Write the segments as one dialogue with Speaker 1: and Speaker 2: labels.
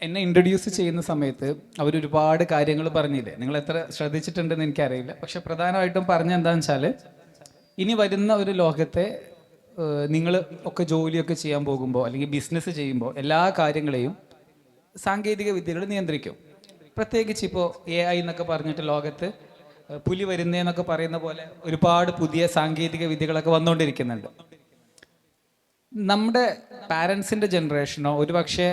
Speaker 1: എന്നെ ഇൻട്രൊഡ്യൂസ് ചെയ്യുന്ന സമയത്ത് അവരൊരുപാട് കാര്യങ്ങൾ പറഞ്ഞില്ലേ, നിങ്ങൾ എത്ര ശ്രദ്ധിച്ചിട്ടുണ്ടെന്ന് എനിക്കറിയില്ല. പക്ഷെ പ്രധാനമായിട്ടും പറഞ്ഞ എന്താണെന്ന് വെച്ചാൽ, ഇനി വരുന്ന ഒരു ലോകത്തെ നിങ്ങൾ ഒക്കെ ജോലിയൊക്കെ ചെയ്യാൻ പോകുമ്പോൾ അല്ലെങ്കിൽ ബിസിനസ് ചെയ്യുമ്പോൾ എല്ലാ കാര്യങ്ങളെയും സാങ്കേതിക വിദ്യകൾ നിയന്ത്രിക്കും. പ്രത്യേകിച്ച് ഇപ്പോൾ AI എന്നൊക്കെ പറഞ്ഞിട്ട് ലോകത്ത് പുലി വരുന്നതെന്നൊക്കെ പറയുന്ന പോലെ ഒരുപാട് പുതിയ സാങ്കേതിക വിദ്യകളൊക്കെ വന്നുകൊണ്ടിരിക്കുന്നുണ്ട്. നമ്മുടെ പാരൻസിൻ്റെ ജനറേഷനോ ഒരുപക്ഷെ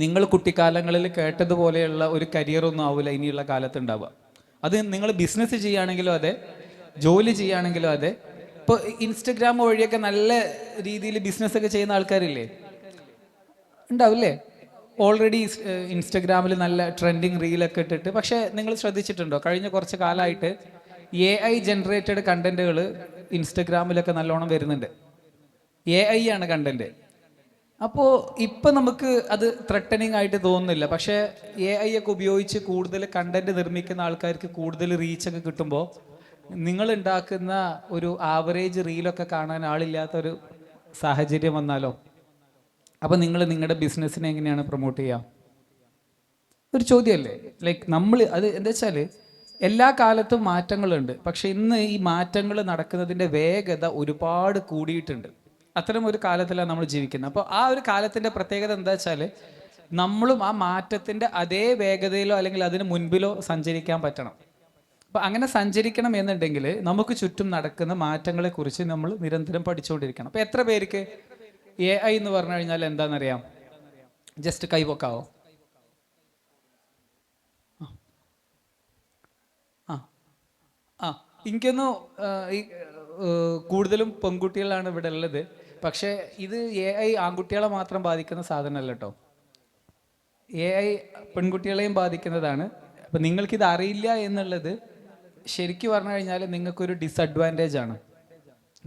Speaker 1: നിങ്ങൾ കുട്ടിക്കാലങ്ങളിൽ കേട്ടതുപോലെയുള്ള ഒരു കരിയറൊന്നും ആവില്ല ഇനിയുള്ള കാലത്ത് ഉണ്ടാവുക. അത് നിങ്ങൾ ബിസിനസ് ചെയ്യുകയാണെങ്കിലും അതെ, ജോലി ചെയ്യുകയാണെങ്കിലും അതെ. ഇപ്പോൾ ഇൻസ്റ്റഗ്രാം വഴിയൊക്കെ നല്ല രീതിയിൽ ബിസിനസ്സൊക്കെ ചെയ്യുന്ന ആൾക്കാരില്ലേ, ഉണ്ടാവില്ലേ? ഓൾറെഡി ഇൻസ്റ്റഗ്രാമിൽ നല്ല ട്രെൻഡിങ് റീലൊക്കെ ഇട്ടിട്ട്. പക്ഷേ നിങ്ങൾ ശ്രദ്ധിച്ചിട്ടുണ്ടോ, കഴിഞ്ഞ കുറച്ച് കാലമായിട്ട് AI ജനറേറ്റഡ് കണ്ടന്റുകൾ ഇൻസ്റ്റഗ്രാമിലൊക്കെ നല്ലോണം വരുന്നുണ്ട്. AI ആണ് കണ്ടന്റ്. അപ്പോൾ ഇപ്പം നമുക്ക് അത് ത്രെട്ടനിങ് ആയിട്ട് തോന്നുന്നില്ല. പക്ഷേ AI ഒക്കെ ഉപയോഗിച്ച് കൂടുതൽ കണ്ടന്റ് നിർമ്മിക്കുന്ന ആൾക്കാർക്ക് കൂടുതൽ റീച്ചൊക്കെ കിട്ടുമ്പോൾ നിങ്ങൾ ഉണ്ടാക്കുന്ന ഒരു ആവറേജ് റീലൊക്കെ കാണാൻ ആളില്ലാത്തൊരു സാഹചര്യം വന്നാലോ? അപ്പം നിങ്ങൾ നിങ്ങളുടെ ബിസിനസ്സിനെ എങ്ങനെയാണ് പ്രൊമോട്ട് ചെയ്യുക? ഒരു ചോദ്യമല്ലേ? ലൈക്ക് നമ്മൾ അത് എന്താ വെച്ചാൽ, എല്ലാ കാലത്തും മാറ്റങ്ങളുണ്ട്. പക്ഷെ ഇന്ന് ഈ മാറ്റങ്ങൾ നടക്കുന്നതിൻ്റെ വേഗത ഒരുപാട് കൂടിയിട്ടുണ്ട്. അത്തരം ഒരു കാലത്തിലാണ് നമ്മൾ ജീവിക്കുന്നത്. അപ്പോൾ ആ ഒരു കാലത്തിൻ്റെ പ്രത്യേകത എന്താ വെച്ചാൽ, നമ്മളും ആ മാറ്റത്തിൻ്റെ അതേ വേഗതയിലോ അല്ലെങ്കിൽ അതിന് മുൻപിലോ സഞ്ചരിക്കാൻ പറ്റണം. അപ്പോൾ അങ്ങനെ സഞ്ചരിക്കണം എന്നുണ്ടെങ്കിൽ നമുക്ക് ചുറ്റും നടക്കുന്ന മാറ്റങ്ങളെക്കുറിച്ച് നമ്മൾ നിരന്തരം പഠിച്ചുകൊണ്ടിരിക്കണം. അപ്പോൾ എത്ര പേർക്ക് AI എന്ന് പറഞ്ഞു കഴിഞ്ഞാൽ എന്താണെന്നറിയാം? ജസ്റ്റ് കൈവക്കാവോ? ആ ആ എനിക്കൊന്നു ഈ കൂടുതലും പെൺകുട്ടികളാണ് ഇവിടെ ഉള്ളത്. പക്ഷേ ഇത് AI ആൺകുട്ടികളെ മാത്രം ബാധിക്കുന്ന സാധനമല്ല കേട്ടോ. AI പെൺകുട്ടികളെയും ബാധിക്കുന്നതാണ്. അപ്പം നിങ്ങൾക്കിത് അറിയില്ല എന്നുള്ളത് ശരിക്കും പറഞ്ഞു കഴിഞ്ഞാൽ നിങ്ങൾക്കൊരു ഡിസഡ്വാൻറ്റേജ് ആണ്.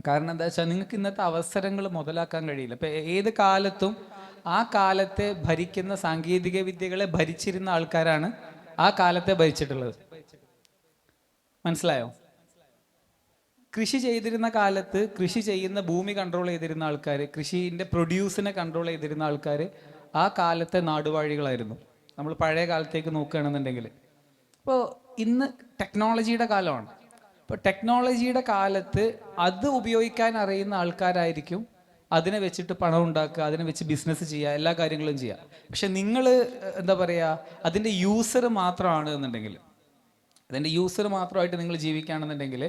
Speaker 1: കാരണം എന്താ വെച്ചാൽ, നിങ്ങൾക്ക് ഇന്നത്തെ അവസരങ്ങൾ മുതലാക്കാൻ കഴിയില്ല. ഇപ്പം ഏത് കാലത്തും ആ കാലത്തെ ഭരിക്കുന്ന സാങ്കേതിക വിദ്യകളെ ഭരിച്ചിരുന്ന ആൾക്കാരാണ് ആ കാലത്തെ ഭരിച്ചിട്ടുള്ളത്. മനസ്സിലായോ? കൃഷി ചെയ്തിരുന്ന കാലത്ത് കൃഷി ചെയ്യുന്ന ഭൂമി കൺട്രോൾ ചെയ്തിരുന്ന ആൾക്കാർ, കൃഷിൻ്റെ പ്രൊഡ്യൂസിനെ കൺട്രോൾ ചെയ്തിരുന്ന ആൾക്കാർ ആ കാലത്തെ നാടുവാഴികളായിരുന്നു. നമ്മൾ പഴയ കാലത്തേക്ക് നോക്കുകയാണെന്നുണ്ടെങ്കിൽ. ഇപ്പോൾ ഇന്ന് ടെക്നോളജിയുടെ കാലമാണ്. ഇപ്പോൾ ടെക്നോളജിയുടെ കാലത്ത് അത് ഉപയോഗിക്കാൻ അറിയുന്ന ആൾക്കാരായിരിക്കും അതിനെ വെച്ചിട്ട് പണം ഉണ്ടാക്കുക, അതിനെ വെച്ച് ബിസിനസ് ചെയ്യുക, എല്ലാ കാര്യങ്ങളും ചെയ്യുക. പക്ഷെ നിങ്ങൾ എന്താ പറയുക, അതിൻ്റെ യൂസർ മാത്രമാണ് എന്നുണ്ടെങ്കിൽ, അതിൻ്റെ യൂസർ മാത്രമായിട്ട് നിങ്ങൾ ജീവിക്കുകയാണെന്നുണ്ടെങ്കിൽ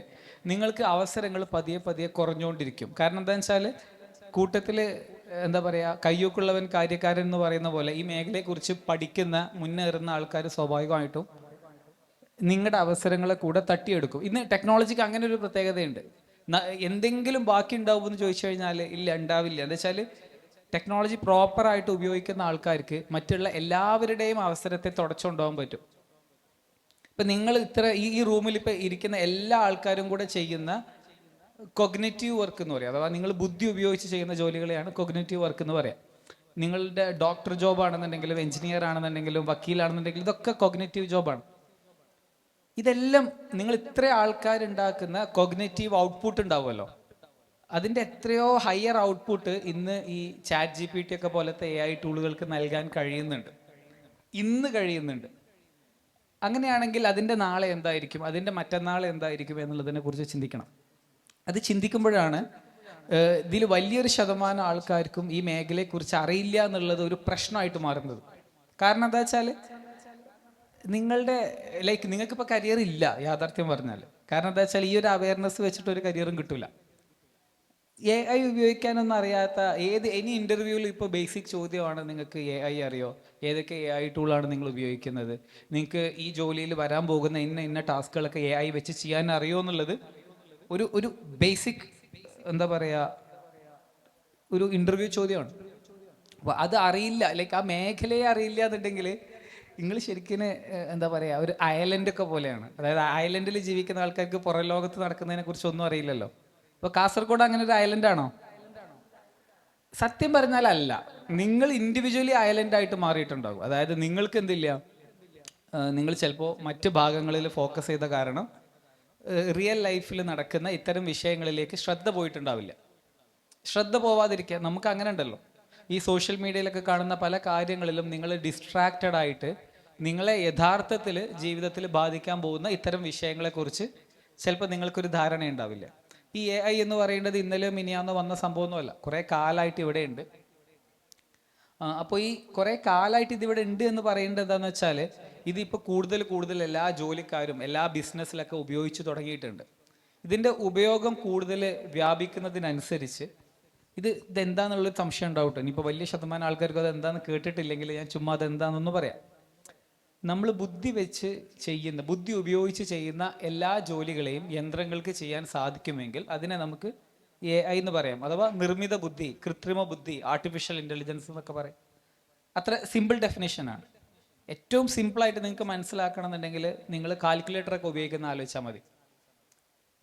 Speaker 1: നിങ്ങൾക്ക് അവസരങ്ങൾ പതിയെ പതിയെ കുറഞ്ഞുകൊണ്ടിരിക്കും. കാരണം എന്താണെന്ന് വെച്ചാൽ, കൂട്ടത്തിൽ എന്താ പറയുക, കയ്യൂക്കുള്ളവൻ കാര്യക്കാരൻ എന്ന് പറയുന്ന പോലെ ഈ മേഖലയെക്കുറിച്ച് പഠിക്കുന്ന മുന്നേറുന്ന ആൾക്കാർ സ്വാഭാവികമായിട്ടും നിങ്ങളുടെ അവസരങ്ങളെ കൂടെ തട്ടിയെടുക്കും. ഇന്ന് ടെക്നോളജിക്ക് അങ്ങനെ ഒരു പ്രത്യേകതയുണ്ട്. എന്തെങ്കിലും ബാക്കി ഉണ്ടാവുമെന്ന് ചോദിച്ചു കഴിഞ്ഞാൽ ഇല്ല, ഉണ്ടാവില്ല. എന്താ വെച്ചാൽ, ടെക്നോളജി പ്രോപ്പറായിട്ട് ഉപയോഗിക്കുന്ന ആൾക്കാർക്ക് മറ്റുള്ള എല്ലാവരുടെയും അവസരത്തെ തുടച്ചുകൊണ്ടുപോകാൻ പറ്റും. ഇപ്പം നിങ്ങൾ ഇത്ര ഈ റൂമിൽ ഇപ്പം ഇരിക്കുന്ന എല്ലാ ആൾക്കാരും കൂടെ ചെയ്യുന്ന കൊഗ്നേറ്റീവ് വർക്ക് എന്ന് പറയാം, അഥവാ നിങ്ങൾ ബുദ്ധി ഉപയോഗിച്ച് ചെയ്യുന്ന ജോലികളെയാണ് കൊഗ്നേറ്റീവ് വർക്ക് എന്ന് പറയാം. നിങ്ങളുടെ ഡോക്ടർ ജോബ് ആണെന്നുണ്ടെങ്കിലും എഞ്ചിനീയർ ആണെന്നുണ്ടെങ്കിലും വക്കീലാണെന്നുണ്ടെങ്കിലും ഇതൊക്കെ കൊഗ്നേറ്റീവ് ജോബാണ്. ഇതെല്ലാം നിങ്ങൾ ഇത്ര ആൾക്കാരുണ്ടാക്കുന്ന കൊഗ്നേറ്റീവ് ഔട്ട്പുട്ട് ഉണ്ടാവുമല്ലോ, അതിൻ്റെ എത്രയോ ഹയർ ഔട്ട്പുട്ട് ഇന്ന് ഈ ChatGPT ഒക്കെ പോലത്തെ AI ടൂളുകൾക്ക് നൽകാൻ കഴിയുന്നുണ്ട്, ഇന്ന് കഴിയുന്നുണ്ട്. അങ്ങനെയാണെങ്കിൽ അതിൻ്റെ നാളെ എന്തായിരിക്കും, അതിൻ്റെ മറ്റന്നാൾ എന്തായിരിക്കും എന്നുള്ളതിനെ കുറിച്ച് ചിന്തിക്കണം. അത് ചിന്തിക്കുമ്പോഴാണ് ഇതിൽ വലിയൊരു ശതമാനം ആൾക്കാർക്കും ഈ മേഖലയെക്കുറിച്ച് അറിയില്ല എന്നുള്ളത് ഒരു പ്രശ്നമായിട്ട് മാറുന്നത്. കാരണം എന്താ വെച്ചാൽ, നിങ്ങളുടെ നിങ്ങൾക്കിപ്പോൾ കരിയർ ഇല്ല, യാഥാർത്ഥ്യം പറഞ്ഞാൽ. കാരണം എന്താ വെച്ചാൽ, ഈ ഒരു അവയർനെസ് വെച്ചിട്ട് ഒരു കരിയറും കിട്ടില്ല. AI ഉപയോഗിക്കാനൊന്നും അറിയാത്ത എനി ഇൻ്റർവ്യൂവിൽ ഇപ്പോൾ ബേസിക് ചോദ്യമാണ്, നിങ്ങൾക്ക് AI അറിയോ, ഏതൊക്കെ AI ടൂളാണ് നിങ്ങൾ ഉപയോഗിക്കുന്നത്, നിങ്ങൾക്ക് ഈ ജോലിയിൽ വരാൻ പോകുന്ന ഇന്ന ടാസ്കുകളൊക്കെ AI വെച്ച് ചെയ്യാൻ അറിയോ എന്നുള്ളത് ഒരു ഒരു ബേസിക് എന്താ പറയുക, ഒരു ഇൻ്റർവ്യൂ ചോദ്യമാണ്. അപ്പോൾ അത് അറിയില്ല, ആ മേഖലയെ അറിയില്ല എന്നുണ്ടെങ്കിൽ നിങ്ങൾ ശരിക്കും എന്താ പറയുക, ഒരു അയലൻഡൊക്കെ പോലെയാണ്. അതായത് അയലൻഡിൽ ജീവിക്കുന്ന ആൾക്കാർക്ക് പുറം ലോകത്ത് നടക്കുന്നതിനെ കുറിച്ച് ഒന്നും അറിയില്ലല്ലോ. ഇപ്പോൾ കാസർഗോഡ് അങ്ങനെ ഒരു ഐലൻഡാണോ? സത്യം പറഞ്ഞാൽ അല്ല. നിങ്ങൾ ഇൻഡിവിജ്വലി ഐലൻഡായിട്ട് മാറിയിട്ടുണ്ടാകും. അതായത് നിങ്ങൾക്ക് എന്തില്ല, നിങ്ങൾ ചിലപ്പോൾ മറ്റ് ഭാഗങ്ങളിൽ ഫോക്കസ് ചെയ്ത കാരണം റിയൽ ലൈഫിൽ നടക്കുന്ന ഇത്തരം വിഷയങ്ങളിലേക്ക് ശ്രദ്ധ പോയിട്ടുണ്ടാവില്ല. ശ്രദ്ധ പോവാതിരിക്കുക, നമുക്ക് അങ്ങനെ ഉണ്ടല്ലോ. ഈ സോഷ്യൽ മീഡിയയിലൊക്കെ കാണുന്ന പല കാര്യങ്ങളിലും നിങ്ങൾ ഡിസ്ട്രാക്റ്റഡ് ആയിട്ട് നിങ്ങളെ യഥാർത്ഥത്തിൽ ജീവിതത്തിൽ ബാധിക്കാൻ പോകുന്ന ഇത്തരം വിഷയങ്ങളെക്കുറിച്ച് ചിലപ്പോൾ നിങ്ങൾക്കൊരു ധാരണ ഉണ്ടാവില്ല. ഈ AI എന്ന് പറയുന്നത് ഇന്നലെ മിനിയാന്ന് വന്ന സംഭവമൊന്നുമല്ല, കുറേ കാലമായിട്ട് ഇവിടെ ഉണ്ട്. അപ്പോൾ ഈ കുറേ കാലമായിട്ട് ഇതിവിടെ ഉണ്ട് എന്ന് പറയേണ്ടത് എന്താണെന്ന് വെച്ചാൽ, ഇതിപ്പോൾ കൂടുതൽ കൂടുതൽ എല്ലാ ജോലിക്കാരും എല്ലാ ബിസിനസ്സിലൊക്കെ ഉപയോഗിച്ച് തുടങ്ങിയിട്ടുണ്ട്. ഇതിൻ്റെ ഉപയോഗം കൂടുതൽ വ്യാപിക്കുന്നതിനനുസരിച്ച് ഇതെന്താണെന്നുള്ളൊരു സംശയം ഉണ്ടാവട്ടെ. ഇനിയിപ്പോൾ വലിയ ശതമാനം ആൾക്കാർക്ക് അത് എന്താണെന്ന് കേട്ടിട്ടില്ലെങ്കിൽ ഞാൻ ചുമ്മാ അതെന്താണെന്നൊന്ന് പറയാം. നമ്മൾ ബുദ്ധി ഉപയോഗിച്ച് ചെയ്യുന്ന എല്ലാ ജോലികളെയും യന്ത്രങ്ങൾക്ക് ചെയ്യാൻ സാധിക്കുമെങ്കിൽ അതിനെ നമുക്ക് AI എന്ന് പറയാം, അഥവാ നിർമ്മിത ബുദ്ധി, കൃത്രിമ ബുദ്ധി, ആർട്ടിഫിഷ്യൽ ഇൻ്റലിജൻസ് എന്നൊക്കെ പറയും. അത്ര സിമ്പിൾ ഡെഫിനേഷനാണ്. ഏറ്റവും സിമ്പിളായിട്ട് നിങ്ങൾക്ക് മനസ്സിലാക്കണമെന്നുണ്ടെങ്കിൽ നിങ്ങൾ കാൽക്കുലേറ്ററൊക്കെ ഉപയോഗിക്കുന്ന ആലോചിച്ചാൽ മതി.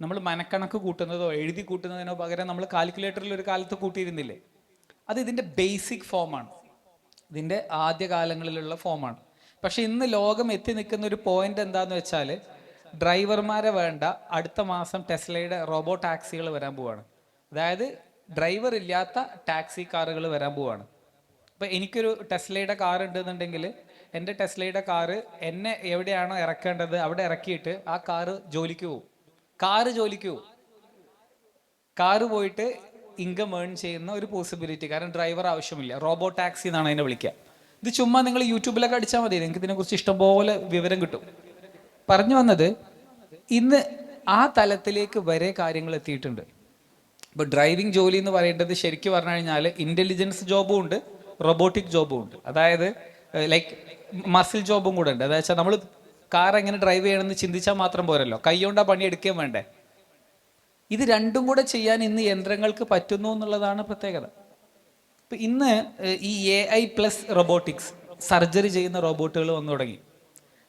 Speaker 1: നമ്മൾ മനക്കണക്ക് കൂട്ടുന്നതോ എഴുതി കൂട്ടുന്നതിനോ പകരം നമ്മൾ കാൽക്കുലേറ്ററിൽ ഒരു കാലത്ത് കൂട്ടിയിരുന്നില്ലേ, അത് ഇതിൻ്റെ ബേസിക് ഫോമാണ്, ഇതിൻ്റെ ആദ്യകാലങ്ങളിലുള്ള ഫോമാണ്. പക്ഷെ ഇന്ന് ലോകം എത്തി നിൽക്കുന്ന ഒരു പോയിന്റ് എന്താന്ന് വെച്ചാൽ, ഡ്രൈവർമാരെ വേണ്ട, അടുത്ത മാസം ടെസ്ലയുടെ റോബോ ടാക്സികൾ വരാൻ പോവാണ്. അതായത് ഡ്രൈവർ ഇല്ലാത്ത ടാക്സി കാറുകൾ വരാൻ പോവാണ്. ഇപ്പം എനിക്കൊരു ടെസ്ലയുടെ കാർ ഉണ്ടെന്നുണ്ടെങ്കിൽ എൻ്റെ ടെസ്ലയുടെ കാറ് എന്നെ എവിടെയാണോ ഇറക്കേണ്ടത് അവിടെ ഇറക്കിയിട്ട് ആ കാറ് ജോലിക്ക് പോകും. കാറ് പോയിട്ട് ഇൻകം ഏൺ ചെയ്യുന്ന ഒരു പോസിബിലിറ്റി, കാരണം ഡ്രൈവർ ആവശ്യമില്ല. റോബോ ടാക്സി എന്നാണ് അതിനെ വിളിക്കുക. ഇത് ചുമ്മാ നിങ്ങൾ യൂട്യൂബിലൊക്കെ അടിച്ചാൽ മതി, നിങ്ങൾക്ക് ഇതിനെക്കുറിച്ച് ഇഷ്ടംപോലെ വിവരം കിട്ടും. പറഞ്ഞു വന്നത്, ഇന്ന് ആ തലത്തിലേക്ക് വരെ കാര്യങ്ങൾ എത്തിയിട്ടുണ്ട്. ഇപ്പോൾ ഡ്രൈവിംഗ് ജോലി എന്ന് പറയേണ്ടത് ശരിക്കും പറഞ്ഞു കഴിഞ്ഞാൽ ഇൻ്റലിജൻസ് ജോബും ഉണ്ട്, റോബോട്ടിക് ജോബും ഉണ്ട്. അതായത് ലൈക്ക് മസിൽ ജോബും കൂടെ ഉണ്ട്. അതായത് വെച്ചാൽ നമ്മൾ കാർ എങ്ങനെ ഡ്രൈവ് ചെയ്യണമെന്ന് ചിന്തിച്ചാൽ മാത്രം പോരല്ലോ, കൈകൊണ്ടാ പണി എടുക്കുകയും വേണ്ടേ. ഇത് രണ്ടും കൂടെ ചെയ്യാൻ ഇന്ന് യന്ത്രങ്ങൾക്ക് പറ്റുന്നു എന്നുള്ളതാണ് പ്രത്യേകത. ഇപ്പം ഇന്ന് ഈ AI പ്ലസ് റോബോട്ടിക്സ്, സർജറി ചെയ്യുന്ന റോബോട്ടുകൾ വന്നു തുടങ്ങി.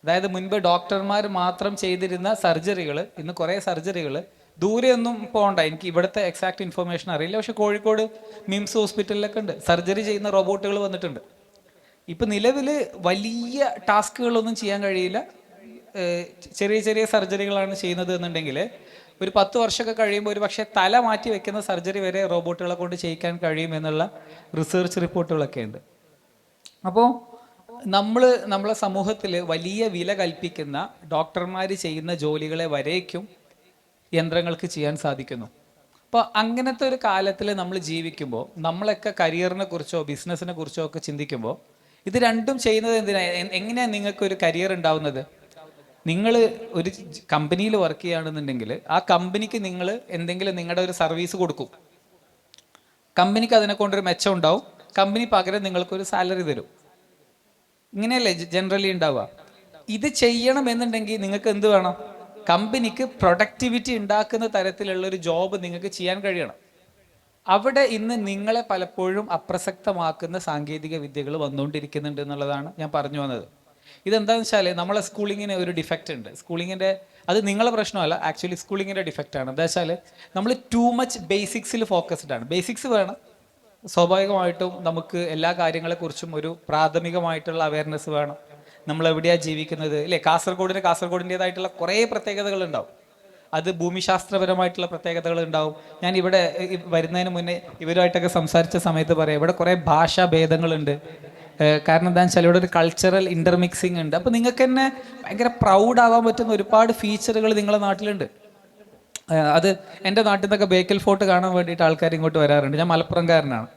Speaker 1: അതായത് മുൻപ് ഡോക്ടർമാർ മാത്രം ചെയ്തിരുന്ന സർജറികൾ, ഇന്ന് കുറേ സർജറികൾ ദൂരെയൊന്നും പോകണ്ട, എനിക്ക് ഇവിടുത്തെ എക്സാക്ട് ഇൻഫർമേഷൻ അറിയില്ല, പക്ഷെ കോഴിക്കോട് മിംസ് ഹോസ്പിറ്റലിലൊക്കെ ഉണ്ട്, സർജറി ചെയ്യുന്ന റോബോട്ടുകൾ വന്നിട്ടുണ്ട്. ഇപ്പം നിലവിൽ വലിയ ടാസ്കുകളൊന്നും ചെയ്യാൻ കഴിയില്ല, ചെറിയ ചെറിയ സർജറികളാണ് ചെയ്യുന്നത് എന്നുണ്ടെങ്കിൽ ഒരു 10 വർഷമൊക്കെ കഴിയുമ്പോൾ ഒരു പക്ഷേ തല മാറ്റി വെക്കുന്ന സർജറി വരെ റോബോട്ടുകളെ കൊണ്ട് ചെയ്യിക്കാൻ കഴിയുമെന്നുള്ള റിസർച്ച് റിപ്പോർട്ടുകളൊക്കെ ഉണ്ട്. അപ്പോൾ നമ്മളെ സമൂഹത്തിൽ വലിയ വില കൽപ്പിക്കുന്ന ഡോക്ടർമാർ ചെയ്യുന്ന ജോലികളെ വരേക്കും യന്ത്രങ്ങൾക്ക് ചെയ്യാൻ സാധിക്കുന്നു. അപ്പോൾ അങ്ങനത്തെ ഒരു കാലത്തിൽ നമ്മൾ ജീവിക്കുമ്പോൾ, നമ്മളൊക്കെ കരിയറിനെ കുറിച്ചോ ബിസിനസ്സിനെ കുറിച്ചോ ഒക്കെ ചിന്തിക്കുമ്പോൾ, ഇത് രണ്ടും ചെയ്യുന്നത് എങ്ങനെയാണ് നിങ്ങൾക്കൊരു കരിയർ ഉണ്ടാവുന്നത്? നിങ്ങൾ ഒരു കമ്പനിയിൽ വർക്ക് ചെയ്യുകയാണെന്നുണ്ടെങ്കിൽ ആ കമ്പനിക്ക് നിങ്ങൾ എന്തെങ്കിലും നിങ്ങളുടെ ഒരു സർവീസ് കൊടുക്കും, കമ്പനിക്ക് അതിനെ കൊണ്ടൊരു മെച്ചം ഉണ്ടാവും, കമ്പനി പകരം നിങ്ങൾക്കൊരു സാലറി തരും. ഇങ്ങനെയല്ലേ ജനറലി ഉണ്ടാവുക. ഇത് ചെയ്യണമെന്നുണ്ടെങ്കിൽ നിങ്ങൾക്ക് എന്ത് വേണം? കമ്പനിക്ക് പ്രൊഡക്ടിവിറ്റി ഉണ്ടാക്കുന്ന തരത്തിലുള്ള ഒരു ജോബ് നിങ്ങൾക്ക് ചെയ്യാൻ കഴിയണം. അവിടെ ഇന്ന് നിങ്ങളെ പലപ്പോഴും അപ്രസക്തമാക്കുന്ന സാങ്കേതിക വിദ്യകൾ വന്നുകൊണ്ടിരിക്കുന്നുണ്ട് എന്നുള്ളതാണ് ഞാൻ പറഞ്ഞു വന്നത്. ഇതെന്താണെന്ന് വെച്ചാൽ, നമ്മളെ സ്കൂളിങ്ങിന് ഒരു ഡിഫക്റ്റ് ഉണ്ട്. സ്കൂളിങ്ങിൻ്റെ അത് നിങ്ങളെ പ്രശ്നമല്ല, ആക്ച്വലി സ്കൂളിങ്ങിൻ്റെ ഡിഫക്റ്റാണ്. എന്താ വെച്ചാൽ നമ്മൾ ടു മച്ച് ബേസിക്സിൽ ഫോക്കസ്ഡ് ആണ്. ബേസിക്സ് വേണം, സ്വാഭാവികമായിട്ടും നമുക്ക് എല്ലാ കാര്യങ്ങളെക്കുറിച്ചും ഒരു പ്രാഥമികമായിട്ടുള്ള അവയർനെസ് വേണം. നമ്മൾ എവിടെയാണ് ജീവിക്കുന്നത്, അല്ലേ? കാസർഗോഡിൻ്റെതായിട്ടുള്ള കുറേ പ്രത്യേകതകളുണ്ടാവും. അത് ഭൂമിശാസ്ത്രപരമായിട്ടുള്ള പ്രത്യേകതകൾ ഉണ്ടാവും. ഞാൻ ഇവിടെ വരുന്നതിന് മുന്നേ ഇവരുമായിട്ടൊക്കെ സംസാരിച്ച സമയത്ത് പറയാം, ഇവിടെ കുറേ ഭാഷാ ഭേദങ്ങളുണ്ട്. കാരണം എന്താണെന്ന് വെച്ചാൽ ഇവിടെ ഒരു കൾച്ചറൽ ഇൻ്റർമിക്സിങ് ഉണ്ട്. അപ്പോൾ നിങ്ങൾക്ക് തന്നെ ഭയങ്കര പ്രൗഡ് ആവാൻ പറ്റുന്ന ഒരുപാട് ഫീച്ചറുകൾ നിങ്ങളുടെ നാട്ടിലുണ്ട്. അത് എൻ്റെ നാട്ടിൽ നിന്നൊക്കെ ബേക്കൽ ഫോർട്ട് കാണാൻ വേണ്ടിയിട്ട് ആൾക്കാർ ഇങ്ങോട്ട് വരാറുണ്ട്. ഞാൻ മലപ്പുറംകാരനാണ്,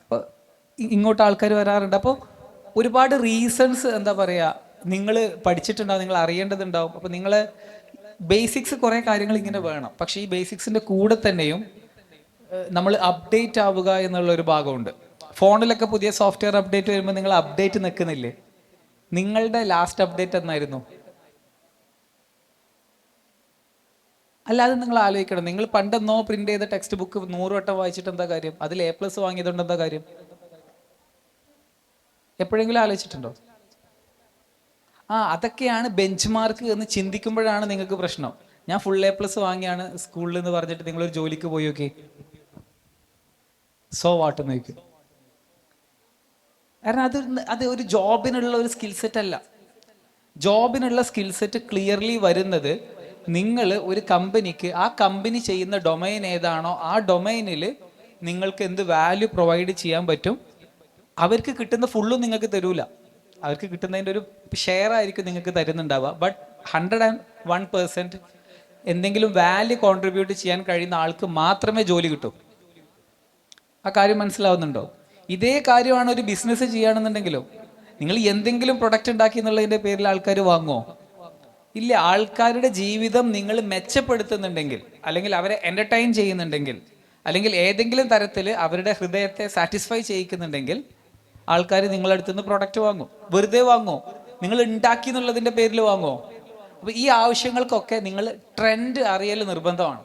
Speaker 1: അപ്പോൾ ഇങ്ങോട്ട് ആൾക്കാർ വരാറുണ്ട്. അപ്പോൾ ഒരുപാട് റീസൺസ് എന്താ പറയുക, നിങ്ങൾ പഠിച്ചിട്ടുണ്ടാവും, നിങ്ങൾ അറിയേണ്ടതുണ്ടാവും. അപ്പോൾ നിങ്ങൾ ബേസിക്സ് കുറേ കാര്യങ്ങൾ ഇങ്ങനെ വേണം. പക്ഷേ ഈ ബേസിക്സിൻ്റെ കൂടെ തന്നെയും നമ്മൾ അപ്ഡേറ്റ് ആവുക എന്നുള്ളൊരു ഭാഗമുണ്ട്. ഫോണിലൊക്കെ പുതിയ സോഫ്റ്റ്വെയർ അപ്ഡേറ്റ് വരുമ്പോൾ നിങ്ങൾ അപ്ഡേറ്റ് നിൽക്കുന്നില്ലേ? നിങ്ങളുടെ ലാസ്റ്റ് അപ്ഡേറ്റ് എന്നായിരുന്നു? അല്ലാതെ നിങ്ങൾ ആലോചിക്കണം, നിങ്ങൾ പണ്ടെന്നോ പ്രിന്റ് ചെയ്ത ടെക്സ്റ്റ് ബുക്ക് 100 വട്ടം വായിച്ചിട്ട് എന്താ കാര്യം? അതിൽ A+ വാങ്ങിയതുകൊണ്ട് എന്താ കാര്യം? എപ്പോഴെങ്കിലും ആലോചിച്ചിട്ടുണ്ടോ? അതൊക്കെയാണ് ബെഞ്ച് മാർക്ക് എന്ന് ചിന്തിക്കുമ്പോഴാണ് നിങ്ങൾക്ക് പ്രശ്നം. ഞാൻ ഫുൾ A+ വാങ്ങിയാണ് സ്കൂളിൽ എന്ന് പറഞ്ഞിട്ട് നിങ്ങളൊരു ജോലിക്ക് പോയി നോക്കി, സോ വാട്ട് നോക്കി. കാരണം അത് ഒരു ജോബിനുള്ള ഒരു സ്കിൽ സെറ്റ് അല്ല. ജോബിനുള്ള സ്കിൽ സെറ്റ് ക്ലിയർലി വരുന്നത് നിങ്ങൾ ഒരു കമ്പനിക്ക്, ആ കമ്പനി ചെയ്യുന്ന ഡൊമൈൻ ഏതാണോ ആ ഡൊമൈനിൽ നിങ്ങൾക്ക് എന്ത് വാല്യൂ പ്രൊവൈഡ് ചെയ്യാൻ പറ്റും അവർക്ക് കിട്ടുന്ന ഫുള്ളും നിങ്ങൾക്ക് തരൂല. അവർക്ക് കിട്ടുന്നതിൻ്റെ ഒരു ഷെയർ ആയിരിക്കും നിങ്ങൾക്ക് തരുന്നുണ്ടാവുക. ബട്ട് 101% എന്തെങ്കിലും വാല്യൂ കോൺട്രിബ്യൂട്ട് ചെയ്യാൻ കഴിയുന്ന ആൾക്ക് മാത്രമേ ജോലി കിട്ടൂ. ആ കാര്യം മനസ്സിലാവുന്നുണ്ടോ? ഇതേ കാര്യമാണ് ഒരു ബിസിനസ് ചെയ്യുകയാണെന്നുണ്ടെങ്കിലും. നിങ്ങൾ എന്തെങ്കിലും പ്രൊഡക്റ്റ് ഉണ്ടാക്കി എന്നുള്ളതിൻ്റെ പേരിൽ ആൾക്കാർ വാങ്ങുമോ? ഇല്ല. ആൾക്കാരുടെ ജീവിതം നിങ്ങൾ മെച്ചപ്പെടുത്തുന്നുണ്ടെങ്കിൽ, അല്ലെങ്കിൽ അവരെ എൻ്റർടൈൻ ചെയ്യുന്നുണ്ടെങ്കിൽ, അല്ലെങ്കിൽ ഏതെങ്കിലും തരത്തിൽ അവരുടെ ഹൃദയത്തെ സാറ്റിസ്ഫൈ ചെയ്യിക്കുന്നുണ്ടെങ്കിൽ ആൾക്കാർ നിങ്ങളുടെ അടുത്ത് നിന്ന് പ്രൊഡക്റ്റ് വാങ്ങും. വെറുതെ വാങ്ങുമോ? നിങ്ങൾ ഉണ്ടാക്കി എന്നുള്ളതിൻ്റെ പേരിൽ വാങ്ങുമോ? അപ്പോൾ ഈ ആവശ്യങ്ങൾക്കൊക്കെ നിങ്ങൾ ട്രെൻഡ് അറിയൽ നിർബന്ധമാണ്.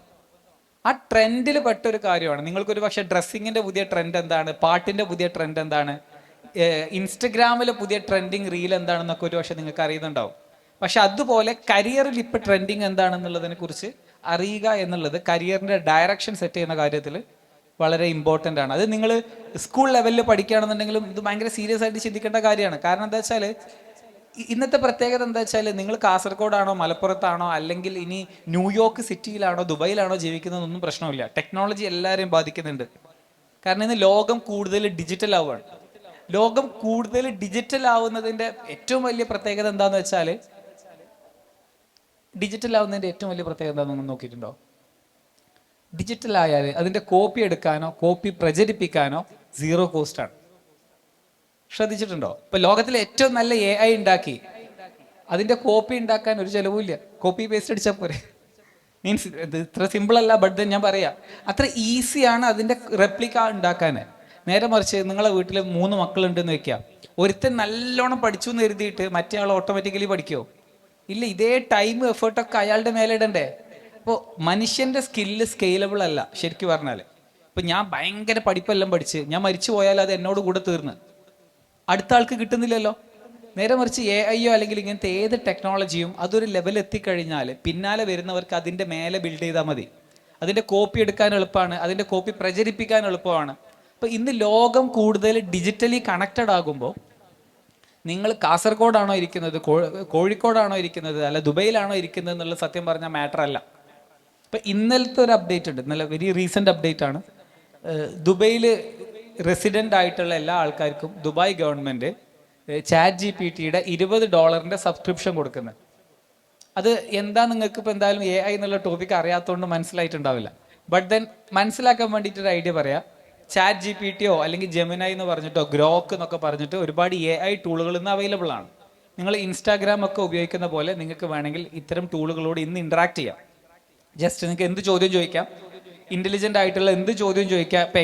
Speaker 1: ആ ട്രെൻഡിൽ പെട്ടൊരു കാര്യമാണ്. നിങ്ങൾക്കൊരു പക്ഷേ ഡ്രസ്സിങ്ങിൻ്റെ പുതിയ ട്രെൻഡ് എന്താണ്, പാട്ടിൻ്റെ പുതിയ ട്രെൻഡ് എന്താണ്, ഇൻസ്റ്റഗ്രാമിലെ പുതിയ ട്രെൻഡിങ് റീൽ എന്താണെന്നൊക്കെ ഒരു പക്ഷേ നിങ്ങൾക്ക് അറിയുന്നുണ്ടാവും. പക്ഷെ അതുപോലെ കരിയറിൽ ഇപ്പം ട്രെൻഡിങ് എന്താണെന്നുള്ളതിനെ കുറിച്ച് അറിയുക എന്നുള്ളത് കരിയറിൻ്റെ ഡയറക്ഷൻ സെറ്റ് ചെയ്യുന്ന കാര്യത്തിൽ വളരെ ഇമ്പോർട്ടൻ്റ് ആണ്. അത് നിങ്ങൾ സ്കൂൾ ലെവലിൽ പഠിക്കുകയാണെന്നുണ്ടെങ്കിലും ഇത് ഭയങ്കര സീരിയസ് ആയിട്ട് ചിന്തിക്കേണ്ട കാര്യമാണ്. കാരണം എന്താ വെച്ചാൽ ഇന്നത്തെ പ്രത്യേകത എന്താ വെച്ചാൽ, നിങ്ങൾ കാസർഗോഡാണോ മലപ്പുറത്താണോ അല്ലെങ്കിൽ ഇനി ന്യൂയോർക്ക് സിറ്റിയിലാണോ ദുബൈയിലാണോ ജീവിക്കുന്നതൊന്നും പ്രശ്നമില്ല. ടെക്നോളജി എല്ലാവരെയും ബാധിക്കുന്നുണ്ട്. കാരണം ഇന്ന് ലോകം കൂടുതൽ ഡിജിറ്റൽ ആവുകയാണ്. ലോകം കൂടുതൽ ഡിജിറ്റൽ ആവുന്നതിൻ്റെ ഏറ്റവും വലിയ പ്രത്യേകത എന്താണെന്ന് വെച്ചാൽ, ഡിജിറ്റൽ ആവുന്നതിൻ്റെ ഏറ്റവും വലിയ പ്രത്യേകത എന്താണെന്ന് നോക്കിയിട്ടുണ്ടോ? ഡിജിറ്റൽ ആയാൽ അതിൻ്റെ കോപ്പി എടുക്കാനോ കോപ്പി പ്രചരിപ്പിക്കാനോ സീറോ കോസ്റ്റ് ആണ്. ശ്രദ്ധിച്ചിട്ടുണ്ടോ? ഇപ്പൊ ലോകത്തിലെ ഏറ്റവും നല്ല AI ഉണ്ടാക്കി അതിന്റെ കോപ്പി ഉണ്ടാക്കാൻ ഒരു ചെലവുമില്ല. കോപ്പി പേസ്റ്റ് അടിച്ചാൽ പോരെ. മീൻസ് ഇത് ഇത്ര സിമ്പിൾ അല്ല, ബട്ട് ഞാൻ പറയാം, അത്ര ഈസിയാണ് അതിന്റെ റെപ്ലിക്ക ഉണ്ടാക്കാൻ. നേരെ മറിച്ച് നിങ്ങളെ വീട്ടിൽ 3 മക്കളുണ്ടെന്ന് വെക്കുക. ഒരുത്തൻ നല്ലോണം പഠിച്ചു എന്ന് കരുതിയിട്ട് മറ്റേ ആൾ ഓട്ടോമാറ്റിക്കലി പഠിക്കുമോ? ഇല്ല. ഇതേ ടൈം എഫേർട്ടൊക്കെ അയാളുടെ മേലെ ഇടണ്ടേ? അപ്പോൾ മനുഷ്യന്റെ സ്കില്ല് സ്കെയിലബിൾ അല്ല ശരിക്കും പറഞ്ഞാൽ. ഇപ്പം ഞാൻ ഭയങ്കര പഠിപ്പെല്ലാം പഠിച്ച് ഞാൻ മരിച്ചു പോയാൽ അത് എന്നോട് കൂടെ തീർന്ന് അടുത്ത ആൾക്ക് കിട്ടുന്നില്ലല്ലോ. നേരെ മറിച്ച് AIയോ അല്ലെങ്കിൽ ഇങ്ങനത്തെ ഏത് ടെക്നോളജിയും അതൊരു ലെവൽ എത്തിക്കഴിഞ്ഞാൽ പിന്നാലെ വരുന്നവർക്ക് അതിൻ്റെ മേലെ ബിൽഡ് ചെയ്താൽ മതി. അതിൻ്റെ കോപ്പി എടുക്കാൻ എളുപ്പമാണ്, അതിൻ്റെ കോപ്പി പ്രചരിപ്പിക്കാൻ എളുപ്പമാണ്. അപ്പോൾ ഇന്ന് ലോകം കൂടുതൽ ഡിജിറ്റലി കണക്റ്റഡ് ആകുമ്പോൾ നിങ്ങൾ കാസർഗോഡാണോ ഇരിക്കുന്നത്, കോഴിക്കോടാണോ ഇരിക്കുന്നത്, അല്ല ദുബൈയിലാണോ ഇരിക്കുന്നത് എന്നുള്ള സത്യം പറഞ്ഞാൽ മാറ്റർ അല്ല. ഇപ്പം ഇന്നലത്തെ ഒരു അപ്ഡേറ്റ് ഉണ്ട്, നല്ല വെരി റീസെൻ്റ് അപ്ഡേറ്റ് ആണ്. ദുബൈയിൽ റെസിഡൻ്റ് ആയിട്ടുള്ള എല്ലാ ആൾക്കാർക്കും ദുബായ് ഗവൺമെൻറ് ChatGPTയുടെ $20 സബ്സ്ക്രിപ്ഷൻ കൊടുക്കുന്നത്. അത് എന്താ നിങ്ങൾക്ക് ഇപ്പോൾ എന്തായാലും AI എന്നുള്ള ടോപ്പിക്ക് അറിയാത്തതുകൊണ്ട് മനസ്സിലായിട്ടുണ്ടാവില്ല. ബട്ട് ദെൻ മനസ്സിലാക്കാൻ വേണ്ടിയിട്ടൊരു ഐഡിയ പറയാം. ChatGPTയോ അല്ലെങ്കിൽ ജെമിനൈ എന്ന് പറഞ്ഞിട്ടോ ഗ്രോക്ക് എന്നൊക്കെ പറഞ്ഞിട്ട് ഒരുപാട് AI ടൂളുകൾ ഇന്ന് അവൈലബിൾ ആണ്. നിങ്ങൾ ഇൻസ്റ്റാഗ്രാം ഒക്കെ ഉപയോഗിക്കുന്ന പോലെ നിങ്ങൾക്ക് വേണമെങ്കിൽ ഇത്തരം ടൂളുകളോട് ഇന്ന് ഇൻട്രാക്ട് ചെയ്യാം. ജസ്റ്റ് നിങ്ങൾക്ക് എന്ത് ചോദ്യം ചോദിക്കാം, ഇൻ്റലിജൻ്റ് ആയിട്ടുള്ള എന്ത് ചോദ്യം ചോദിക്കാം. ഇപ്പം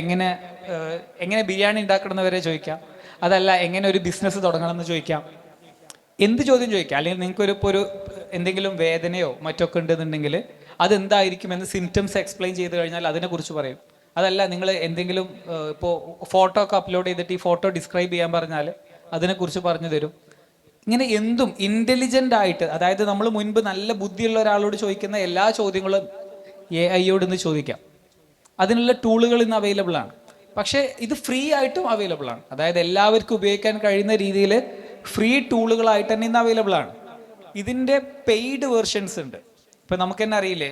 Speaker 1: എങ്ങനെ ബിരിയാണി ഉണ്ടാക്കണമെന്ന് വരെ ചോദിക്കാം. അതല്ല എങ്ങനെ ഒരു ബിസിനസ് തുടങ്ങണമെന്ന് ചോദിക്കാം. എന്ത് ചോദ്യം ചോദിക്കാം. അല്ലെങ്കിൽ നിങ്ങൾക്ക് ഇപ്പോൾ ഒരു എന്തെങ്കിലും വേദനയോ മറ്റൊക്കെ ഉണ്ടെന്നുണ്ടെങ്കിൽ അതെന്തായിരിക്കുമെന്ന് സിംറ്റംസ് എക്സ്പ്ലെയിൻ ചെയ്ത് കഴിഞ്ഞാൽ അതിനെക്കുറിച്ച് പറയും. അതല്ല നിങ്ങൾ എന്തെങ്കിലും ഇപ്പോൾ ഫോട്ടോ ഒക്കെ അപ്ലോഡ് ചെയ്തിട്ട് ഈ ഫോട്ടോ ഡിസ്ക്രൈബ് ചെയ്യാൻ പറഞ്ഞാൽ അതിനെക്കുറിച്ച് പറഞ്ഞു തരും. ഇങ്ങനെ എന്തും ഇൻ്റലിജൻ്റ് ആയിട്ട്, അതായത് നമ്മൾ മുൻപ് നല്ല ബുദ്ധിയുള്ള ഒരാളോട് ചോദിക്കുന്ന എല്ലാ ചോദ്യങ്ങളും AIയോട് ഇന്ന് ചോദിക്കാം. അതിനുള്ള ടൂളുകൾ ഇന്ന് അവൈലബിൾ ആണ്. പക്ഷേ ഇത് ഫ്രീ ആയിട്ടും അവൈലബിൾ ആണ്. അതായത് എല്ലാവർക്കും ഉപയോഗിക്കാൻ കഴിയുന്ന രീതിയിൽ ഫ്രീ ടൂളുകളായിട്ട് തന്നെ ഇന്ന് അവൈലബിൾ ആണ്. ഇതിൻ്റെ പെയ്ഡ് വേർഷൻസ് ഉണ്ട്. ഇപ്പം നമുക്ക് തന്നെ അറിയില്ലേ,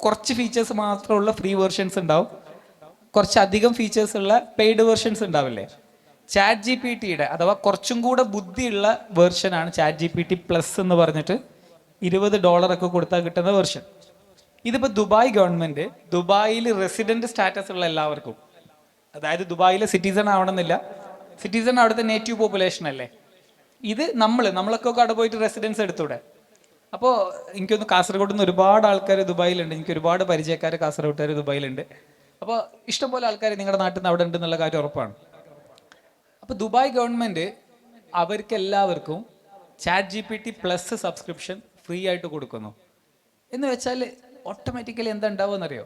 Speaker 1: കുറച്ച് ഫീച്ചേഴ്സ് മാത്രമുള്ള ഫ്രീ വേർഷൻസ് ഉണ്ടാവും, കുറച്ചധികം ഫീച്ചേഴ്സ് ഉള്ള പെയ്ഡ് വേർഷൻസ് ഉണ്ടാവില്ലേ. ChatGPTയുടെ അഥവാ കുറച്ചും കൂടെ ബുദ്ധിയുള്ള വേർഷനാണ് ChatGPT+ എന്ന് പറഞ്ഞിട്ട് $20 ഒക്കെ കൊടുത്താൽ കിട്ടുന്ന വേർഷൻ. ഇതിപ്പോൾ ദുബായ് ഗവൺമെൻറ് ദുബായിൽ റെസിഡൻറ്റ് സ്റ്റാറ്റസ് ഉള്ള എല്ലാവർക്കും, അതായത് ദുബായിലെ സിറ്റിസൺ ആവണമെന്നില്ല, സിറ്റിസൺ അവിടുത്തെ നേറ്റീവ് പോപ്പുലേഷൻ അല്ലേ, ഇത് നമ്മളൊക്കെ അവിടെ പോയിട്ട് റെസിഡൻസ് എടുത്തൂടെ. അപ്പോൾ എനിക്കൊന്ന് കാസർഗോഡ് നിന്ന് ഒരുപാട് ആൾക്കാർ ദുബായിലുണ്ട്, എനിക്ക് ഒരുപാട് പരിചയക്കാർ കാസർഗോട്ടുകാർ ദുബായിലുണ്ട്. അപ്പോൾ ഇഷ്ടംപോലെ ആൾക്കാർ നിങ്ങളുടെ നാട്ടിൽ നിന്ന് അവിടെ ഉണ്ടെന്നുള്ള കാര്യം ഉറപ്പാണ്. അപ്പോൾ ദുബായ് ഗവൺമെൻറ് അവർക്കെല്ലാവർക്കും ChatGPT+ സബ്സ്ക്രിപ്ഷൻ ഫ്രീ ആയിട്ട് കൊടുക്കുന്നു. എന്ന് വെച്ചാൽ ഓട്ടോമാറ്റിക്കലി എന്താ ഉണ്ടാവുമെന്നറിയോ?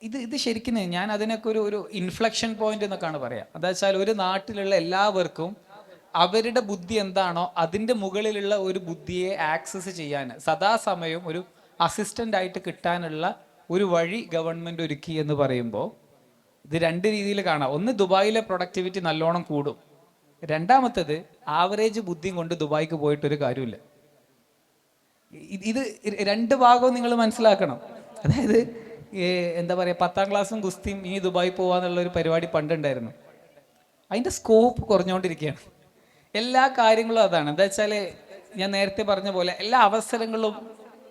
Speaker 1: ഇത് ശരിക്കും ഞാൻ അതിനൊക്കെ ഒരു ഇൻഫ്ലക്ഷൻ പോയിന്റ് എന്നൊക്കെയാണ് പറയാം. എന്താ വെച്ചാൽ ഒരു നാട്ടിലുള്ള എല്ലാവർക്കും അവരുടെ ബുദ്ധി എന്താണോ അതിൻ്റെ മുകളിലുള്ള ഒരു ബുദ്ധിയെ ആക്സസ് ചെയ്യാൻ സദാസമയം ഒരു അസിസ്റ്റൻ്റ് ആയിട്ട് കിട്ടാനുള്ള ഒരു വഴി ഗവൺമെൻറ് ഒരുക്കി എന്ന് പറയുമ്പോൾ ഇത് 2 രീതിയിൽ കാണാം. ഒന്ന്, ദുബായിലെ പ്രൊഡക്ടിവിറ്റി നല്ലോണം കൂടും. രണ്ടാമത്തേത്, ആവറേജ് ബുദ്ധിയും കൊണ്ട് ദുബായിക്ക് പോയിട്ടൊരു കാര്യമില്ല. ഇത് 2 ഭാഗവും നിങ്ങൾ മനസ്സിലാക്കണം. അതായത് എന്താ പറയുക, 10ാം ക്ലാസ്സും ഗുസ്തിയും ഇനി ദുബായി പോവാന്നുള്ളൊരു പരിപാടി പണ്ടുണ്ടായിരുന്നു. അതിൻ്റെ സ്കോപ്പ് കുറഞ്ഞുകൊണ്ടിരിക്കുകയാണ്. എല്ലാ കാര്യങ്ങളും അതാണ്. എന്താ വെച്ചാൽ ഞാൻ നേരത്തെ പറഞ്ഞ പോലെ എല്ലാ അവസരങ്ങളും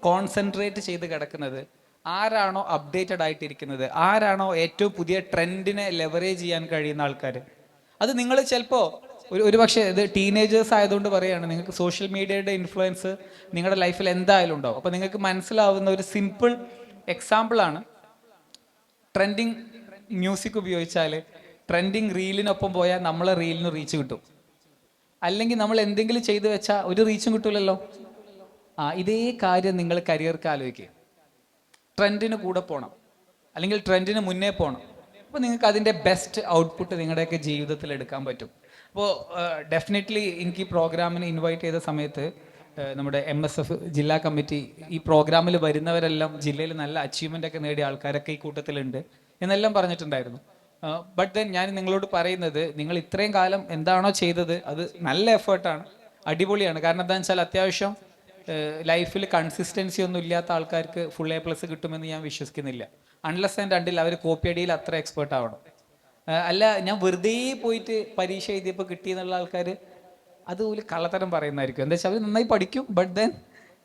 Speaker 1: കോൺസെൻട്രേറ്റ് ചെയ്ത് കിടക്കുന്നത് ആരാണോ അപ്ഡേറ്റഡ് ആയിട്ടിരിക്കുന്നത്, ആരാണോ ഏറ്റവും പുതിയ ട്രെൻഡിനെ ലെവറേജ് ചെയ്യാൻ കഴിയുന്ന ആൾക്കാർ. അത് നിങ്ങൾ ചിലപ്പോൾ ഒരു പക്ഷേ ഇത് ടീനേജേഴ്സ് ആയതുകൊണ്ട് പറയുകയാണ്, നിങ്ങൾക്ക് സോഷ്യൽ മീഡിയയുടെ ഇൻഫ്ലുവൻസ് നിങ്ങളുടെ ലൈഫിൽ എന്തായാലും ഉണ്ടാവും. അപ്പോൾ നിങ്ങൾക്ക് മനസ്സിലാവുന്ന ഒരു സിമ്പിൾ എക്സാമ്പിളാണ്, ട്രെൻഡിങ് മ്യൂസിക് ഉപയോഗിച്ചാൽ ട്രെൻഡിങ് റീലിനൊപ്പം പോയാൽ നമ്മളെ റീലിന് റീച്ച് കിട്ടും. അല്ലെങ്കിൽ നമ്മൾ എന്തെങ്കിലും ചെയ്തു വെച്ചാൽ ഒരു റീച്ചും കിട്ടൂലല്ലോ. ഇതേ കാര്യം നിങ്ങൾ കരിയർക്ക് ആലോചിക്കുക. ട്രെൻഡിന് കൂടെ പോകണം, അല്ലെങ്കിൽ ട്രെൻഡിന് മുന്നേ പോകണം. അപ്പോൾ നിങ്ങൾക്ക് അതിൻ്റെ ബെസ്റ്റ് ഔട്ട്പുട്ട് നിങ്ങളുടെയൊക്കെ ജീവിതത്തിൽ എടുക്കാൻ പറ്റും. അപ്പോൾ ഡെഫിനറ്റ്ലി എനിക്ക് ഈ പ്രോഗ്രാമിന് ഇൻവൈറ്റ് ചെയ്ത സമയത്ത് നമ്മുടെ MSF ജില്ലാ കമ്മിറ്റി ഈ പ്രോഗ്രാമിൽ വരുന്നവരെല്ലാം ജില്ലയിൽ നല്ല അച്ചീവ്മെൻ്റ് ഒക്കെ നേടിയ ആൾക്കാരൊക്കെ ഈ കൂട്ടത്തിലുണ്ട് എന്നെല്ലാം പറഞ്ഞിട്ടുണ്ടായിരുന്നു. ബട്ട് ദെൻ ഞാൻ നിങ്ങളോട് പറയുന്നത്, നിങ്ങൾ ഇത്രയും കാലം എന്താണോ ചെയ്തത് അത് നല്ല എഫേർട്ടാണ്, അടിപൊളിയാണ്. കാരണം എന്താണെന്ന് വെച്ചാൽ അത്യാവശ്യം ലൈഫിൽ കൺസിസ്റ്റൻസി ഒന്നും ഇല്ലാത്ത ആൾക്കാർക്ക് ഫുൾ A+ കിട്ടുമെന്ന് ഞാൻ വിശ്വസിക്കുന്നില്ല. അൺലെസ് ആൻഡ് അണ്ടിൽ അവർ കോപ്പി അടിയിൽ അത്ര എക്സ്പേർട്ട് ആവണം. അല്ല ഞാൻ വെറുതെ പോയിട്ട് പരീക്ഷ എഴുതിയപ്പോൾ കിട്ടിയെന്നുള്ള ആൾക്കാർ അതുപോലെ കള്ളത്തരം പറയുന്നതായിരിക്കും. എന്താ വെച്ചാൽ അവർ നന്നായി പഠിക്കും, ബട്ട് ദെൻ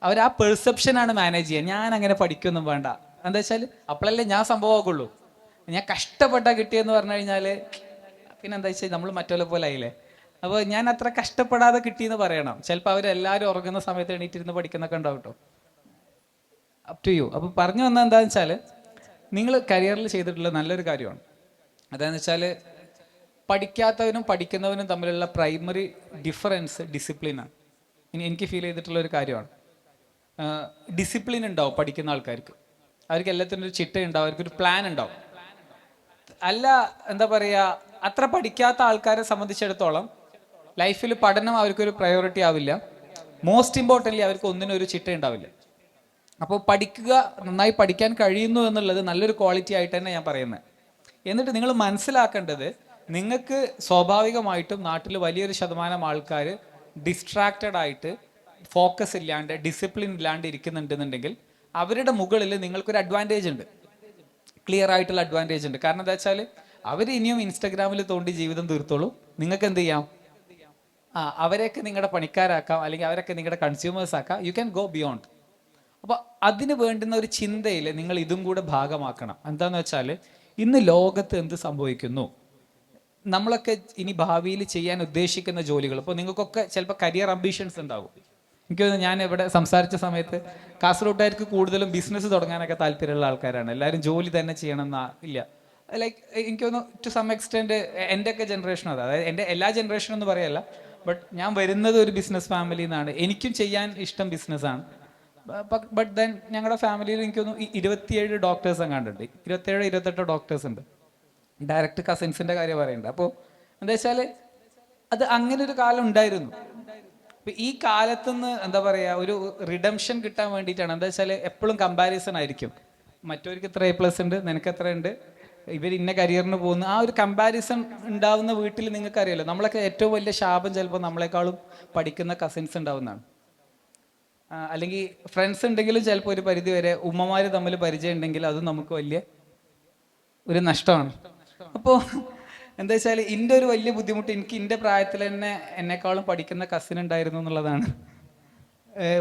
Speaker 1: അവർ ആ പെർസെപ്ഷനാണ് മാനേജ് ചെയ്യുക. ഞാൻ അങ്ങനെ പഠിക്കൊന്നും വേണ്ട, എന്താ വെച്ചാൽ അപ്പോഴല്ലേ ഞാൻ സംഭവമാക്കുള്ളൂ. ഞാൻ കഷ്ടപ്പെട്ടാൽ കിട്ടിയെന്ന് പറഞ്ഞു കഴിഞ്ഞാൽ പിന്നെ എന്താ വെച്ചാൽ നമ്മൾ മറ്റുള്ള പോലെ ആയില്ലേ. അപ്പോൾ ഞാൻ അത്ര കഷ്ടപ്പെടാതെ കിട്ടിയെന്ന് പറയണം. ചിലപ്പോൾ അവരെല്ലാവരും ഉറങ്ങുന്ന സമയത്ത് എണീറ്റിരുന്ന് പഠിക്കുന്നൊക്കെ ഉണ്ടാവും കേട്ടോ. Up to you. അപ്പോൾ പറഞ്ഞു വന്നത് എന്താണെന്ന് വെച്ചാൽ, നിങ്ങൾ കരിയറിൽ ചെയ്തിട്ടുള്ള നല്ലൊരു കാര്യമാണ്. അതാണെന്ന് വെച്ചാൽ പഠിക്കാത്തവനും പഠിക്കുന്നവനും തമ്മിലുള്ള പ്രൈമറി ഡിഫറൻസ് ഡിസിപ്ലിനാണ്. എനിക്ക് ഫീൽ ചെയ്തിട്ടുള്ള ഒരു കാര്യമാണ്. ഡിസിപ്ലിൻ ഉണ്ടാവും പഠിക്കുന്ന ആൾക്കാർക്ക്, അവർക്ക് എല്ലാത്തിനും ഒരു ചിട്ട ഉണ്ടാവും, അവർക്കൊരു പ്ലാൻ ഉണ്ടാവും. അല്ല എന്താ പറയുക, അത്ര പഠിക്കാത്ത ആൾക്കാരെ സംബന്ധിച്ചിടത്തോളം ലൈഫിൽ പഠനം അവർക്കൊരു പ്രയോറിറ്റി ആവില്ല. മോസ്റ്റ് ഇമ്പോർട്ടൻ്റ്ലി അവർക്ക് ഒന്നിനും ഒരു ചിട്ട ഉണ്ടാവില്ല. അപ്പോൾ പഠിക്കുക, നന്നായി പഠിക്കാൻ കഴിയുന്നു എന്നുള്ളത് നല്ലൊരു ക്വാളിറ്റി ആയിട്ട് തന്നെ ഞാൻ പറയുന്നത്. എന്നിട്ട് നിങ്ങൾ മനസ്സിലാക്കേണ്ടത്, നിങ്ങൾക്ക് സ്വാഭാവികമായിട്ടും നാട്ടിൽ വലിയൊരു ശതമാനം ആൾക്കാർ ഡിസ്ട്രാക്റ്റഡ് ആയിട്ട് ഫോക്കസ് ഇല്ലാണ്ട് ഡിസിപ്ലിൻ ഇല്ലാണ്ട് ഇരിക്കുന്നുണ്ടെന്നുണ്ടെങ്കിൽ അവരുടെ മുകളിൽ നിങ്ങൾക്കൊരു അഡ്വാൻറ്റേജ് ഉണ്ട്, ക്ലിയർ ആയിട്ടുള്ള അഡ്വാൻറ്റേജ് ഉണ്ട്. കാരണം എന്താ വെച്ചാൽ അവർ ഇനിയും ഇൻസ്റ്റഗ്രാമിൽ തോണ്ടി ജീവിതം തീർത്തോളൂ. നിങ്ങൾക്ക് എന്ത് ചെയ്യാം, അവരെയൊക്കെ നിങ്ങളുടെ പണിക്കാരാക്കാം, അല്ലെങ്കിൽ അവരൊക്കെ നിങ്ങളുടെ കൺസ്യൂമേഴ്സ് ആക്കാം. You can go beyond. അപ്പോൾ അതിന് വേണ്ടുന്ന ഒരു ചിന്തയിൽ നിങ്ങൾ ഇതും കൂടെ ഭാഗമാക്കണം. എന്താന്ന് വെച്ചാൽ ഇന്ന് ലോകത്ത് എന്ത് സംഭവിക്കുന്നു, നമ്മളൊക്കെ ഇനി ഭാവിയിൽ ചെയ്യാൻ ഉദ്ദേശിക്കുന്ന ജോലികൾ. ഇപ്പോൾ നിങ്ങൾക്കൊക്കെ ചിലപ്പോൾ കരിയർ അംബിഷൻസ് ഉണ്ടാവും. എനിക്ക് തോന്നുന്നു ഞാൻ ഇവിടെ സംസാരിച്ച സമയത്ത് കാസർഗോഡുകാർക്ക് കൂടുതലും ബിസിനസ് തുടങ്ങാനൊക്കെ താല്പര്യമുള്ള ആൾക്കാരാണ്. എല്ലാവരും ജോലി തന്നെ ചെയ്യണമെന്നാ ഇല്ല. ലൈക്ക് എനിക്ക് തോന്നുന്നു ടു സം എക്സ്റ്റെൻറ്റ് എൻ്റെയൊക്കെ ജനറേഷൻ അതായത് എൻ്റെ എല്ലാ ജനറേഷനും എന്ന് പറയല്ല, ബട്ട് ഞാൻ വരുന്നത് ഒരു ബിസിനസ് ഫാമിലിയിൽ നിന്നാണ്. എനിക്കും ചെയ്യാൻ ഇഷ്ടം ബിസിനസ്സാണ്. ബട്ട് ദെൻ ഞങ്ങളുടെ ഫാമിലിയിൽ എനിക്കൊന്ന് 27 ഡോക്ടേഴ്സ് കണ്ടിട്ടുണ്ട്. 27-28 ഡോക്ടേഴ്സ് ഉണ്ട്. ഡയറക്റ്റ് കസിൻസിൻ്റെ കാര്യം പറയുന്നുണ്ട്. അപ്പോൾ എന്താ വെച്ചാൽ അത് അങ്ങനെ ഒരു കാലം ഉണ്ടായിരുന്നു. അപ്പോൾ ഈ കാലത്തുനിന്ന് എന്താ പറയുക, ഒരു റിഡംഷൻ കിട്ടാൻ വേണ്ടിയിട്ടാണ്. എന്താ വെച്ചാൽ എപ്പോഴും കമ്പാരിസൺ ആയിരിക്കും. മറ്റവർക്ക് ഇത്ര A+ ഉണ്ട്, നിനക്ക് എത്ര ഉണ്ട്, ഇവർ ഇന്ന കരിയറിന് പോകുന്നു. ആ ഒരു കമ്പാരിസൺ ഉണ്ടാവുന്ന വീട്ടിൽ നിങ്ങൾക്കറിയാലോ, നമ്മളൊക്കെ ഏറ്റവും വലിയ ശാപം ചിലപ്പോൾ നമ്മളെക്കാളും പഠിക്കുന്ന കസിൻസ് ഉണ്ടാവുന്നതാണ്. അല്ലെങ്കിൽ ഫ്രണ്ട്സ് ഉണ്ടെങ്കിലും ചിലപ്പോൾ ഒരു പരിധി വരെ ഉമ്മമാർ തമ്മിൽ പരിചയം ഉണ്ടെങ്കിൽ അത് നമുക്ക് വലിയ ഒരു നഷ്ടമാണ്. അപ്പോൾ എന്താ വെച്ചാൽ എൻ്റെ ഒരു വലിയ ബുദ്ധിമുട്ട്, എനിക്ക് എൻ്റെ പ്രായത്തിൽ തന്നെ എന്നെക്കാളും പഠിക്കുന്ന കസിൻ ഉണ്ടായിരുന്നു എന്നുള്ളതാണ്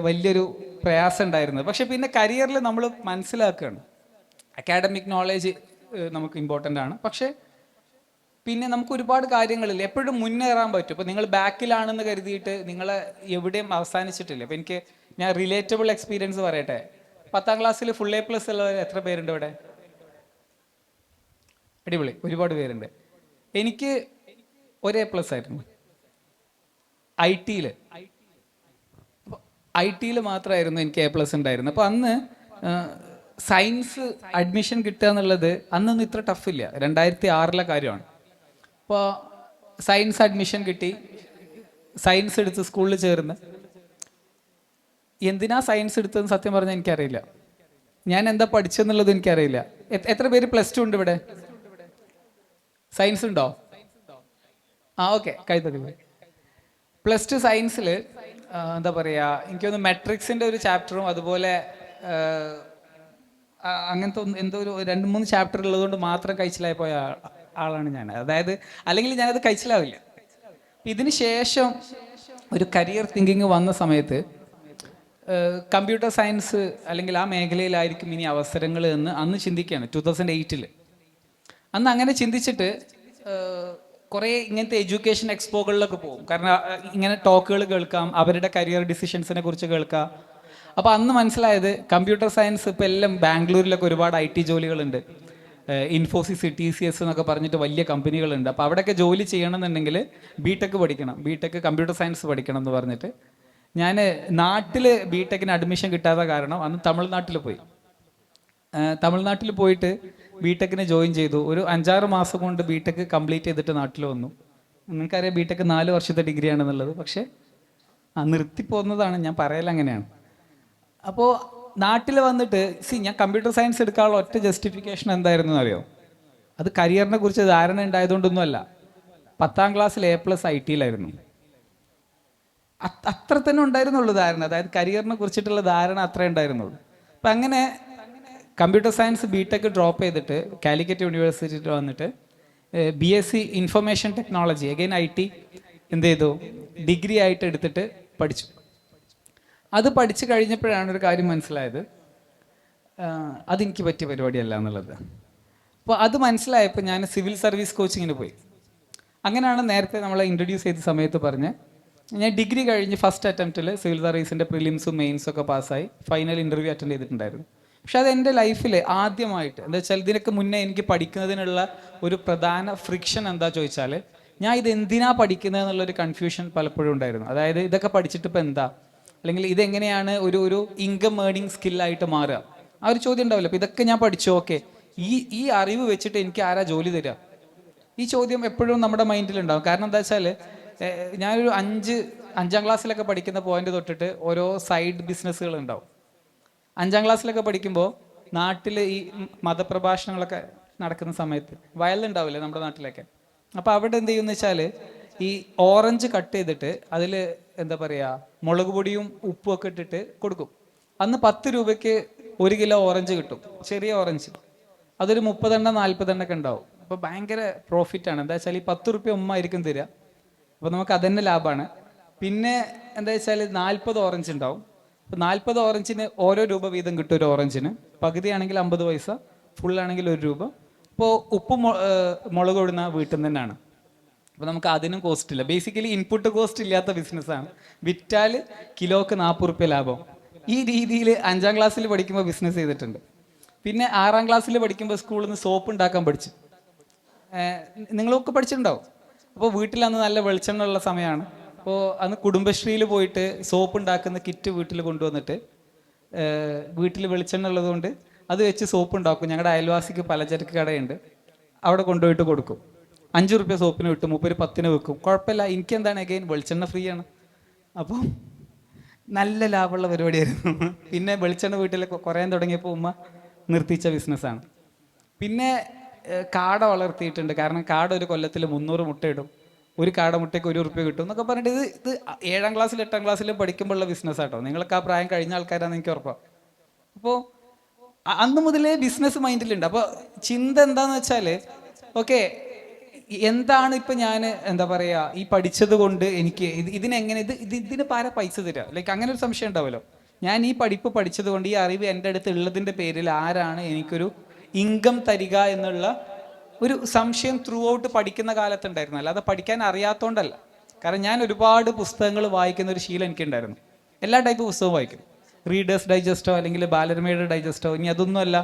Speaker 1: വലിയൊരു പ്രയാസം ഉണ്ടായിരുന്നത്. പക്ഷെ പിന്നെ കരിയറിൽ നമ്മൾ മനസ്സിലാക്കുകയാണ്, അക്കാഡമിക് നോളേജ് നമുക്ക് ഇമ്പോർട്ടൻ്റ് ആണ്. പക്ഷേ പിന്നെ നമുക്ക് ഒരുപാട് കാര്യങ്ങളിൽ എപ്പോഴും മുന്നേറാൻ പറ്റും. ഇപ്പോൾ നിങ്ങൾ ബാക്കിലാണെന്ന് കരുതിയിട്ട് നിങ്ങളെ എവിടെയും അവസാനിച്ചിട്ടില്ല. അപ്പോൾ ഞാൻ റിലേറ്റബിൾ എക്സ്പീരിയൻസ് പറയട്ടെ. 10ാം ക്ലാസ്സിൽ ഫുൾ A+ ഉള്ളവർ എത്ര പേരുണ്ട് ഇവിടെ? അടിപൊളി, ഒരുപാട് പേരുണ്ട്. എനിക്ക് ഒരു A+ ആയിരുന്നു IT-യിൽ മാത്രമായിരുന്നു എനിക്ക് A+ ഉണ്ടായിരുന്നു. അപ്പോൾ അന്ന് സയൻസ് അഡ്മിഷൻ കിട്ടുക എന്നുള്ളത് അന്നൊന്നും ഇത്ര ടഫില്ല. 2006 കാര്യമാണ്. അപ്പോൾ സയൻസ് അഡ്മിഷൻ കിട്ടി, സയൻസ് എടുത്ത് സ്കൂളിൽ ചേർന്ന്. എന്തിനാ സയൻസ് എടുത്തതെന്ന് സത്യം പറഞ്ഞാൽ എനിക്കറിയില്ല. ഞാൻ എന്താ പഠിച്ചെന്നുള്ളത് എനിക്കറിയില്ല. എത്ര പേര് +2 ഉണ്ട് ഇവിടെ? സയൻസ് ഉണ്ടോ? ഓക്കെ, കൈത്തറി. +2 സയൻസിൽ എന്താ പറയുക, എനിക്കൊന്ന് മെട്രിക്സിൻ്റെ ഒരു ചാപ്റ്ററും അതുപോലെ അങ്ങനത്തെ എന്തോ ഒരു 2-3 ചാപ്റ്റർ ഉള്ളതുകൊണ്ട് മാത്രം കഴിച്ചിലായി പോയ ആളാണ് ഞാൻ. അതായത് അല്ലെങ്കിൽ ഞാനത് കഴിച്ചിലാവില്ല. ഇതിന് ശേഷം ഒരു കരിയർ തിങ്കിങ് വന്ന സമയത്ത് കമ്പ്യൂട്ടർ സയൻസ് അല്ലെങ്കിൽ ആ മേഖലയിലായിരിക്കും ഇനി അവസരങ്ങൾ എന്ന് അന്ന് ചിന്തിക്കുകയാണ് 2008. അന്ന് അങ്ങനെ ചിന്തിച്ചിട്ട് കുറേ ഇങ്ങനത്തെ എഡ്യൂക്കേഷൻ എക്സ്പോകളിലൊക്കെ പോകും. കാരണം ഇങ്ങനെ ടോക്കുകൾ കേൾക്കാം, അവരുടെ കരിയർ ഡിസിഷൻസിനെ കുറിച്ച് കേൾക്കാം. അപ്പോൾ അന്ന് മനസ്സിലായത് കമ്പ്യൂട്ടർ സയൻസ് ഇപ്പോൾ എല്ലാം ബാംഗ്ലൂരിലൊക്കെ ഒരുപാട് IT ജോലികളുണ്ട്. ഇൻഫോസിസ്, TCS എന്നൊക്കെ പറഞ്ഞിട്ട് വലിയ കമ്പനികളുണ്ട്. അപ്പോൾ അവിടെയൊക്കെ ജോലി ചെയ്യണമെന്നുണ്ടെങ്കിൽ BTech പഠിക്കണം, BTech കമ്പ്യൂട്ടർ സയൻസ് പഠിക്കണം എന്ന് പറഞ്ഞിട്ട് ഞാൻ നാട്ടിൽ BTechന് അഡ്മിഷൻ കിട്ടാത്ത കാരണം അന്ന് തമിഴ്നാട്ടിൽ പോയി. തമിഴ്നാട്ടിൽ പോയിട്ട് BTechന് ജോയിൻ ചെയ്തു. ഒരു 5-6 മാസം കൊണ്ട് BTech കംപ്ലീറ്റ് ചെയ്തിട്ട് നാട്ടിൽ വന്നു. നിങ്ങൾക്കറിയാം BTech 4 വർഷത്തെ ഡിഗ്രിയാണെന്നുള്ളത്. പക്ഷേ നിർത്തിപ്പോകുന്നതാണ്, ഞാൻ പറയലങ്ങനെയാണ്. അപ്പോൾ നാട്ടിൽ വന്നിട്ട് ഞാൻ കമ്പ്യൂട്ടർ സയൻസ് എടുക്കാനുള്ള ഒറ്റ ജസ്റ്റിഫിക്കേഷൻ എന്തായിരുന്നു അറിയോ? അത് കരിയറിനെ കുറിച്ച് ധാരണ ഉണ്ടായതുകൊണ്ടൊന്നുമല്ല. 10ാം ക്ലാസ്സിൽ A+ IT-യിലായിരുന്നു. അത്ര തന്നെ ഉണ്ടായിരുന്നുള്ളൂ ധാരണ. അതായത് കരിയറിനെ കുറിച്ചിട്ടുള്ള ധാരണ അത്രേ ഉണ്ടായിരുന്നുള്ളൂ. അപ്പം അങ്ങനെ കമ്പ്യൂട്ടർ സയൻസ് BTech ഡ്രോപ്പ് ചെയ്തിട്ട് കാലിക്കറ്റ് യൂണിവേഴ്സിറ്റിയിൽ വന്നിട്ട് BSc information technology, again IT എന്ത് ചെയ്തു, ഡിഗ്രി ആയിട്ട് എടുത്തിട്ട് പഠിച്ചു. അത് പഠിച്ചു കഴിഞ്ഞപ്പോഴാണ് ഒരു കാര്യം മനസ്സിലായത്, അതെനിക്ക് പറ്റിയ പരിപാടിയല്ല എന്നുള്ളത്. അപ്പോൾ അത് മനസ്സിലായപ്പോൾ ഞാൻ സിവിൽ സർവീസ് കോച്ചിങ്ങിന് പോയി. അങ്ങനെയാണ് നേരത്തെ നമ്മളെ ഇൻട്രൊഡ്യൂസ് ചെയ്ത സമയത്ത് പറഞ്ഞ് ഞാൻ ഡിഗ്രി കഴിഞ്ഞ് ഫസ്റ്റ് അറ്റംപ്റ്റിൽ സിവിൽ സർവീസിൻ്റെ പ്രിലിംസും മെയിൻസും ഒക്കെ പാസ്സായി ഫൈനൽ ഇൻ്റർവ്യൂ അറ്റൻഡ് ചെയ്തിട്ടുണ്ടായിരുന്നു. പക്ഷെ അത് എൻ്റെ ലൈഫിൽ ആദ്യമായിട്ട്, എന്താ വെച്ചാൽ ഇതിനൊക്കെ മുന്നേ എനിക്ക് പഠിക്കുന്നതിനുള്ള ഒരു പ്രധാന ഫ്രിക്ഷൻ എന്താ ചോദിച്ചാൽ, ഞാൻ ഇത് എന്തിനാ പഠിക്കുന്നത് എന്നുള്ളൊരു കൺഫ്യൂഷൻ പലപ്പോഴും ഉണ്ടായിരുന്നു. അതായത് ഇതൊക്കെ പഠിച്ചിട്ട് ഇപ്പോൾ എന്താ, അല്ലെങ്കിൽ ഇതെങ്ങനെയാണ് ഒരു ഇൻകം ഏർണിംഗ് സ്കില്ലായിട്ട് മാറുക, ആ ഒരു ചോദ്യം ഉണ്ടാവില്ല. അപ്പോൾ ഇതൊക്കെ ഞാൻ പഠിച്ചു, ഓക്കെ, ഈ അറിവ് വെച്ചിട്ട് എനിക്ക് ആരാ ജോലി തരിക, ഈ ചോദ്യം എപ്പോഴും നമ്മുടെ മൈൻഡിലുണ്ടാവും. കാരണം എന്താ വെച്ചാൽ ഞാനൊരു 5ാം ക്ലാസ്സിലൊക്കെ പഠിക്കുന്ന പോയിന്റ് തൊട്ടിട്ട് ഓരോ സൈഡ് ബിസിനസ്സുകൾ ഉണ്ടാവും. 5ാം ക്ലാസ്സിലൊക്കെ പഠിക്കുമ്പോൾ നാട്ടിൽ ഈ മതപ്രഭാഷണങ്ങളൊക്കെ നടക്കുന്ന സമയത്ത് വയലുണ്ടാവില്ലേ നമ്മുടെ നാട്ടിലൊക്കെ. അപ്പോൾ അവിടെ എന്ത് ചെയ്യുമെന്ന് വെച്ചാൽ ഈ ഓറഞ്ച് കട്ട് ചെയ്തിട്ട് അതിൽ എന്താ പറയുക, മുളക് പൊടിയും ഉപ്പും ഒക്കെ ഇട്ടിട്ട് കൊടുക്കും. അന്ന് 10 രൂപയ്ക്ക് 1 കിലോ ഓറഞ്ച് കിട്ടും, ചെറിയ ഓറഞ്ച്. അതൊരു 30 എണ്ണം 40 എണ്ണൊക്കെ ഉണ്ടാവും. അപ്പോൾ ഭയങ്കര പ്രോഫിറ്റാണ്. എന്താ വെച്ചാൽ ഈ 10 റുപ്യ ഉമ്മ ആയിരിക്കും തരിക, അപ്പോൾ നമുക്ക് അതന്നെ ലാഭമാണ്. പിന്നെ എന്താ വെച്ചാൽ 40 ഓറഞ്ച് ഉണ്ടാവും. അപ്പോൾ 40 ഓറഞ്ചിന് ഓരോ രൂപ വീതം കിട്ടും ഒരു ഓറഞ്ചിന്. പകുതിയാണെങ്കിൽ 50 പൈസ, ഫുള്ളാണെങ്കിൽ 1 രൂപ. അപ്പോൾ ഉപ്പും മുളക് ഇടുന്ന വീട്ടിൽ നിന്ന് തന്നെയാണ്. അപ്പോൾ നമുക്ക് അതിനും കോസ്റ്റ് ഇല്ല. ബേസിക്കലി ഇൻപുട്ട് കോസ്റ്റ് ഇല്ലാത്ത ബിസിനസ്സാണ്. വിറ്റാൽ കിലോക്ക് 40 റുപ്യ ലാഭം. ഈ രീതിയിൽ 5ാം ക്ലാസ്സിൽ പഠിക്കുമ്പോൾ ബിസിനസ് ചെയ്തിട്ടുണ്ട്. പിന്നെ 6ാം ക്ലാസ്സിൽ പഠിക്കുമ്പോൾ സ്കൂളിൽ നിന്ന് സോപ്പ് ഉണ്ടാക്കാൻ പഠിച്ചു. നിങ്ങളൊക്കെ പഠിച്ചിട്ടുണ്ടാവും. അപ്പോൾ വീട്ടിൽ അന്ന് നല്ല വെളിച്ചെണ്ണ ഉള്ള സമയമാണ്. അപ്പോൾ അന്ന് കുടുംബശ്രീയിൽ പോയിട്ട് സോപ്പ് ഉണ്ടാക്കുന്ന കിറ്റ് വീട്ടിൽ കൊണ്ടുവന്നിട്ട്, വീട്ടിൽ വെളിച്ചെണ്ണ ഉള്ളതുകൊണ്ട് അത് വെച്ച് സോപ്പ് ഉണ്ടാക്കും. ഞങ്ങളുടെ അയൽവാസിക്ക് പലചരക്ക് കടയുണ്ട്, അവിടെ കൊണ്ടുപോയിട്ട് കൊടുക്കും. 5 റുപ്യ സോപ്പിന് കിട്ടും, 10 വെക്കും. കുഴപ്പമില്ല, എനിക്ക് എന്താണ്, അഗൈൻ വെളിച്ചെണ്ണ ഫ്രീ ആണ്. അപ്പോൾ നല്ല ലാഭമുള്ള പരിപാടിയായിരുന്നു. പിന്നെ വെളിച്ചെണ്ണ വീട്ടിൽ കുറയാൻ തുടങ്ങിയപ്പോൾ ഉമ്മ നിർത്തിച്ച ബിസിനസ്സാണ്. പിന്നെ കാട വളർത്തിയിട്ടുണ്ട്. കാരണം കാട ഒരു കൊല്ലത്തിൽ 300 മുട്ടയിടും. ഒരു കാട മുട്ടയ്ക്ക് 1 റുപ്യ കിട്ടും എന്നൊക്കെ പറഞ്ഞിട്ട് ഇത് 7ാം ക്ലാസ്സിലും 8ാം ക്ലാസ്സിലും പഠിക്കുമ്പോഴുള്ള ബിസിനസ്സാട്ടോ. നിങ്ങൾക്ക് ആ പ്രായം കഴിഞ്ഞ ആൾക്കാരാണെന്ന് എനിക്ക് ഉറപ്പാണ്. അപ്പോൾ അന്ന് മുതലേ ബിസിനസ് മൈൻഡിലുണ്ട്. അപ്പോൾ ചിന്ത എന്താന്ന് വെച്ചാൽ, ഓക്കെ, എന്താണ് ഇപ്പം ഞാൻ എന്താ പറയുക, ഈ പഠിച്ചത് കൊണ്ട് എനിക്ക് ഇതിനെങ്ങനെ ഇതിന് പാര പൈസ തരിക, ലൈക്ക് അങ്ങനെ ഒരു സംശയം ഉണ്ടാവുമല്ലോ. ഞാൻ ഈ പഠിപ്പ് പഠിച്ചത് കൊണ്ട്, ഈ അറിവ് എൻ്റെ അടുത്ത് ഉള്ളതിൻ്റെ പേരിൽ ആരാണ് എനിക്കൊരു ഇൻകം തരിക എന്നുള്ള ഒരു സംശയം ത്രൂ ഔട്ട് പഠിക്കുന്ന കാലത്തുണ്ടായിരുന്നു. അല്ലാതെ പഠിക്കാൻ അറിയാത്തതുകൊണ്ടല്ല. കാരണം ഞാൻ ഒരുപാട് പുസ്തകങ്ങൾ വായിക്കുന്ന ഒരു ശീലം എനിക്കുണ്ടായിരുന്നു. എല്ലാ ടൈപ്പ് പുസ്തകവും വായിക്കും. റീഡേഴ്സ് ഡൈജസ്റ്റോ അല്ലെങ്കിൽ ബാലരമയുടെ ഡൈജസ്റ്റോ. ഇനി അതൊന്നുമല്ല,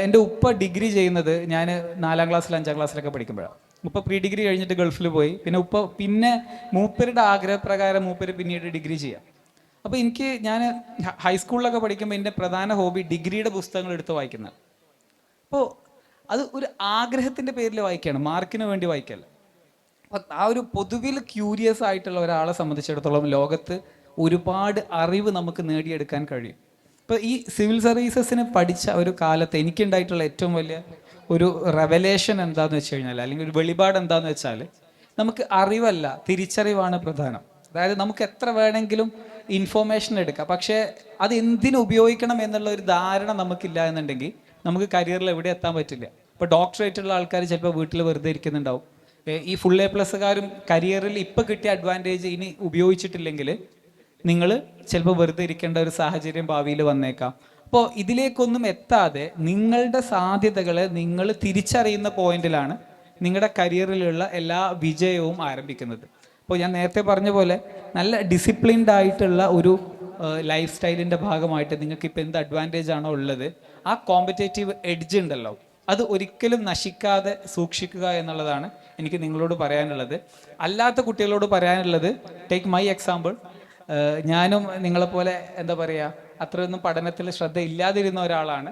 Speaker 1: എൻ്റെ ഉപ്പ ഡിഗ്രി ചെയ്യുന്നത് ഞാൻ 4ാം ക്ലാസ്സിൽ 5ാം ക്ലാസ്സിലൊക്കെ പഠിക്കുമ്പോഴാണ്. ഉപ്പ പ്രീ ഡിഗ്രി കഴിഞ്ഞിട്ട് ഗൾഫിൽ പോയി. പിന്നെ മൂപ്പരുടെ ആഗ്രഹപ്രകാരം മൂപ്പര് പിന്നീട് ഡിഗ്രി ചെയ്യാം. അപ്പോൾ ഞാൻ ഹൈസ്കൂളിലൊക്കെ പഠിക്കുമ്പോൾ എൻ്റെ പ്രധാന ഹോബി ഡിഗ്രിയുടെ പുസ്തകങ്ങൾ എടുത്ത് വായിക്കുന്നത്. അപ്പോൾ അത് ഒരു ആഗ്രഹത്തിൻ്റെ പേരിൽ വായിക്കുകയാണ്, മാർക്കിന് വേണ്ടി വായിക്കല്ല. അപ്പം ആ ഒരു പൊതുവിൽ ക്യൂരിയസ് ആയിട്ടുള്ള ഒരാളെ സംബന്ധിച്ചിടത്തോളം ലോകത്ത് ഒരുപാട് അറിവ് നമുക്ക് നേടിയെടുക്കാൻ കഴിയും. ഇപ്പോൾ ഈ സിവിൽ സർവീസസിന് പഠിച്ച ഒരു കാലത്ത് എനിക്കുണ്ടായിട്ടുള്ള ഏറ്റവും വലിയ ഒരു റെവലേഷൻ എന്താണെന്ന് വെച്ച് കഴിഞ്ഞാൽ, അല്ലെങ്കിൽ ഒരു വെളിപാട് എന്താണെന്ന് വെച്ചാൽ, നമുക്ക് അറിവല്ല തിരിച്ചറിവാണ് പ്രധാനം. അതായത് നമുക്ക് എത്ര വേണമെങ്കിലും ഇൻഫോർമേഷൻ എടുക്കാം, പക്ഷേ അത് എന്തിനു ഉപയോഗിക്കണം എന്നുള്ള ഒരു ധാരണ നമുക്കില്ല എന്നുണ്ടെങ്കിൽ നമുക്ക് കരിയറിൽ എവിടെ എത്താൻ പറ്റില്ല. ഇപ്പോൾ ഡോക്ടറേറ്റുള്ള ആൾക്കാർ ചിലപ്പോൾ വീട്ടിൽ വെറുതെ ഇരിക്കുന്നുണ്ടാവും. ഈ ഫുൾ A+കാരും കരിയറിൽ ഇപ്പോൾ കിട്ടിയ അഡ്വാൻറ്റേജ് ഇനി ഉപയോഗിച്ചിട്ടില്ലെങ്കിൽ നിങ്ങൾ ചിലപ്പോൾ വെറുതെ ഇരിക്കേണ്ട ഒരു സാഹചര്യം ഭാവിയിൽ വന്നേക്കാം. അപ്പോൾ ഇതിലേക്കൊന്നും എത്താതെ നിങ്ങളുടെ സാധ്യതകളെ നിങ്ങൾ തിരിച്ചറിയുന്ന പോയിന്റിലാണ് നിങ്ങളുടെ കരിയറിലുള്ള എല്ലാ വിജയവും ആരംഭിക്കുന്നത്. അപ്പോൾ ഞാൻ നേരത്തെ പറഞ്ഞ പോലെ നല്ല ഡിസിപ്ലിൻഡ് ആയിട്ടുള്ള ഒരു ലൈഫ് സ്റ്റൈലിൻ്റെ ഭാഗമായിട്ട് നിങ്ങൾക്ക് ഇപ്പോൾ എന്ത് അഡ്വാൻറ്റേജ് ആണോ ഉള്ളത്, ആ കോമ്പറ്റേറ്റീവ് എഡ്ജ് ഉണ്ടല്ലോ, അത് ഒരിക്കലും നശിക്കാതെ സൂക്ഷിക്കുക എന്നുള്ളതാണ് എനിക്ക് നിങ്ങളോട് പറയാനുള്ളത്. അല്ലാത്ത കുട്ടികളോട് പറയാനുള്ളത്, ടേക്ക് മൈ എക്സാമ്പിൾ. ഞാനും നിങ്ങളെപ്പോലെ എന്താ പറയുക, അത്രയൊന്നും പഠനത്തിൽ ശ്രദ്ധ ഇല്ലാതിരുന്ന ഒരാളാണ്.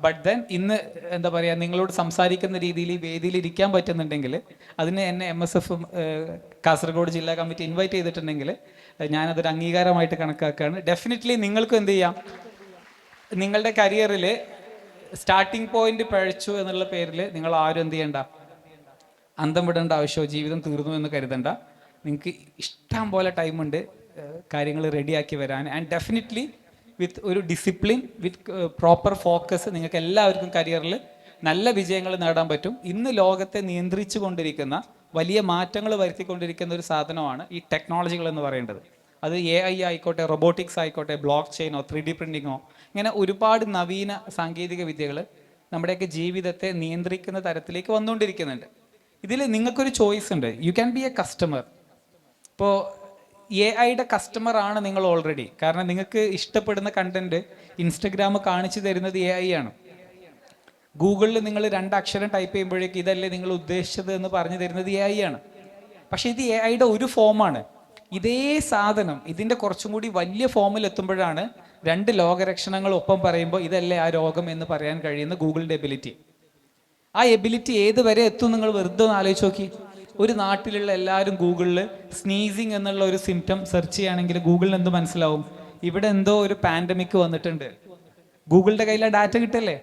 Speaker 1: ബട്ട് ദെൻ ഇന്ന് എന്താ പറയുക, നിങ്ങളോട് സംസാരിക്കുന്ന രീതിയിൽ ഈ വേദിയിൽ ഇരിക്കാൻ പറ്റുന്നുണ്ടെങ്കിൽ അതിന് എന്നെ MSF കാസർഗോഡ് ജില്ലാ കമ്മിറ്റി ഇൻവൈറ്റ് ചെയ്തിട്ടുണ്ടെങ്കിൽ ഞാനതൊരു അംഗീകാരമായിട്ട് കണക്കാക്കുകയാണ്. ഡെഫിനറ്റ്ലി നിങ്ങൾക്കും എന്ത് ചെയ്യാം, നിങ്ങളുടെ കരിയറിൽ സ്റ്റാർട്ടിംഗ് പോയിന്റ് പഴച്ചു എന്നുള്ള പേരിൽ നിങ്ങൾ ആരും എന്ത് ചെയ്യണ്ട, അന്തം വിടേണ്ട ആവശ്യമോ ജീവിതം തീർന്നു എന്ന് കരുതണ്ട. നിങ്ങൾക്ക് ഇഷ്ടം പോലെ ടൈമുണ്ട് കാര്യങ്ങൾ റെഡിയാക്കി വരാൻ. ആൻഡ് ഡെഫിനറ്റ്ലി വിത്ത് ഒരു ഡിസിപ്ലിൻ, വിത്ത് പ്രോപ്പർ ഫോക്കസ് നിങ്ങൾക്ക് എല്ലാവർക്കും കരിയറിൽ നല്ല വിജയങ്ങൾ നേടാൻ പറ്റും. ഇന്ന് ലോകത്തെ നിയന്ത്രിച്ചു കൊണ്ടിരിക്കുന്ന, വലിയ മാറ്റങ്ങൾ വരുത്തിക്കൊണ്ടിരിക്കുന്ന ഒരു സാധനമാണ് ഈ ടെക്നോളജികൾ എന്ന് പറയേണ്ടത്. അത് AI ആയിക്കോട്ടെ, റോബോട്ടിക്സ് ആയിക്കോട്ടെ, ബ്ലോക്ക് ചെയിനോ 3D പ്രിൻറ്റിങ്ങോ, ഇങ്ങനെ ഒരുപാട് നവീന സാങ്കേതിക വിദ്യകൾ നമ്മുടെയൊക്കെ ജീവിതത്തെ നിയന്ത്രിക്കുന്ന തരത്തിലേക്ക് വന്നുകൊണ്ടിരിക്കുന്നുണ്ട്. ഇതിൽ നിങ്ങൾക്കൊരു ചോയ്സ് ഉണ്ട്. You can be A customer. ഇപ്പോൾ AI കസ്റ്റമർ ആണ് നിങ്ങൾ ഓൾറെഡി. കാരണം നിങ്ങൾക്ക് ഇഷ്ടപ്പെടുന്ന കണ്ടന്റ് ഇൻസ്റ്റഗ്രാം കാണിച്ചു തരുന്നത് AI ആണ്. ഗൂഗിളിൽ നിങ്ങൾ 2 അക്ഷരം ടൈപ്പ് ചെയ്യുമ്പോഴേക്ക് ഇതല്ലേ നിങ്ങൾ ഉദ്ദേശിച്ചത് എന്ന് പറഞ്ഞു തരുന്നത് AI ആണ്. പക്ഷേ ഇത് AI ഒരു ഫോമാണ്. ഇതേ സാധനം ഇതിൻ്റെ കുറച്ചും കൂടി വലിയ ഫോമിൽ എത്തുമ്പോഴാണ് 2 ലോകരക്ഷണങ്ങൾ ഒപ്പം പറയുമ്പോൾ ഇതല്ലേ ആ രോഗം എന്ന് പറയാൻ കഴിയുന്ന ഗൂഗിളിൻ്റെ എബിലിറ്റി. ആ എബിലിറ്റി ഏത് വരെ എത്തും നിങ്ങൾ വെറുതെ ഒന്ന് ആലോചിച്ച് നോക്കി. ഒരു നാട്ടിലുള്ള എല്ലാവരും ഗൂഗിളിൽ സ്നീസിങ് എന്നുള്ള ഒരു സിംറ്റം സെർച്ച് ചെയ്യുകയാണെങ്കിൽ ഗൂഗിളിന് എന്ത് മനസ്സിലാവും? ഇവിടെ എന്തോ ഒരു പാൻഡമിക് വന്നിട്ടുണ്ട്. ഗൂഗിളിൻ്റെ കയ്യിലെ ഡാറ്റ കിട്ടല്ലേ?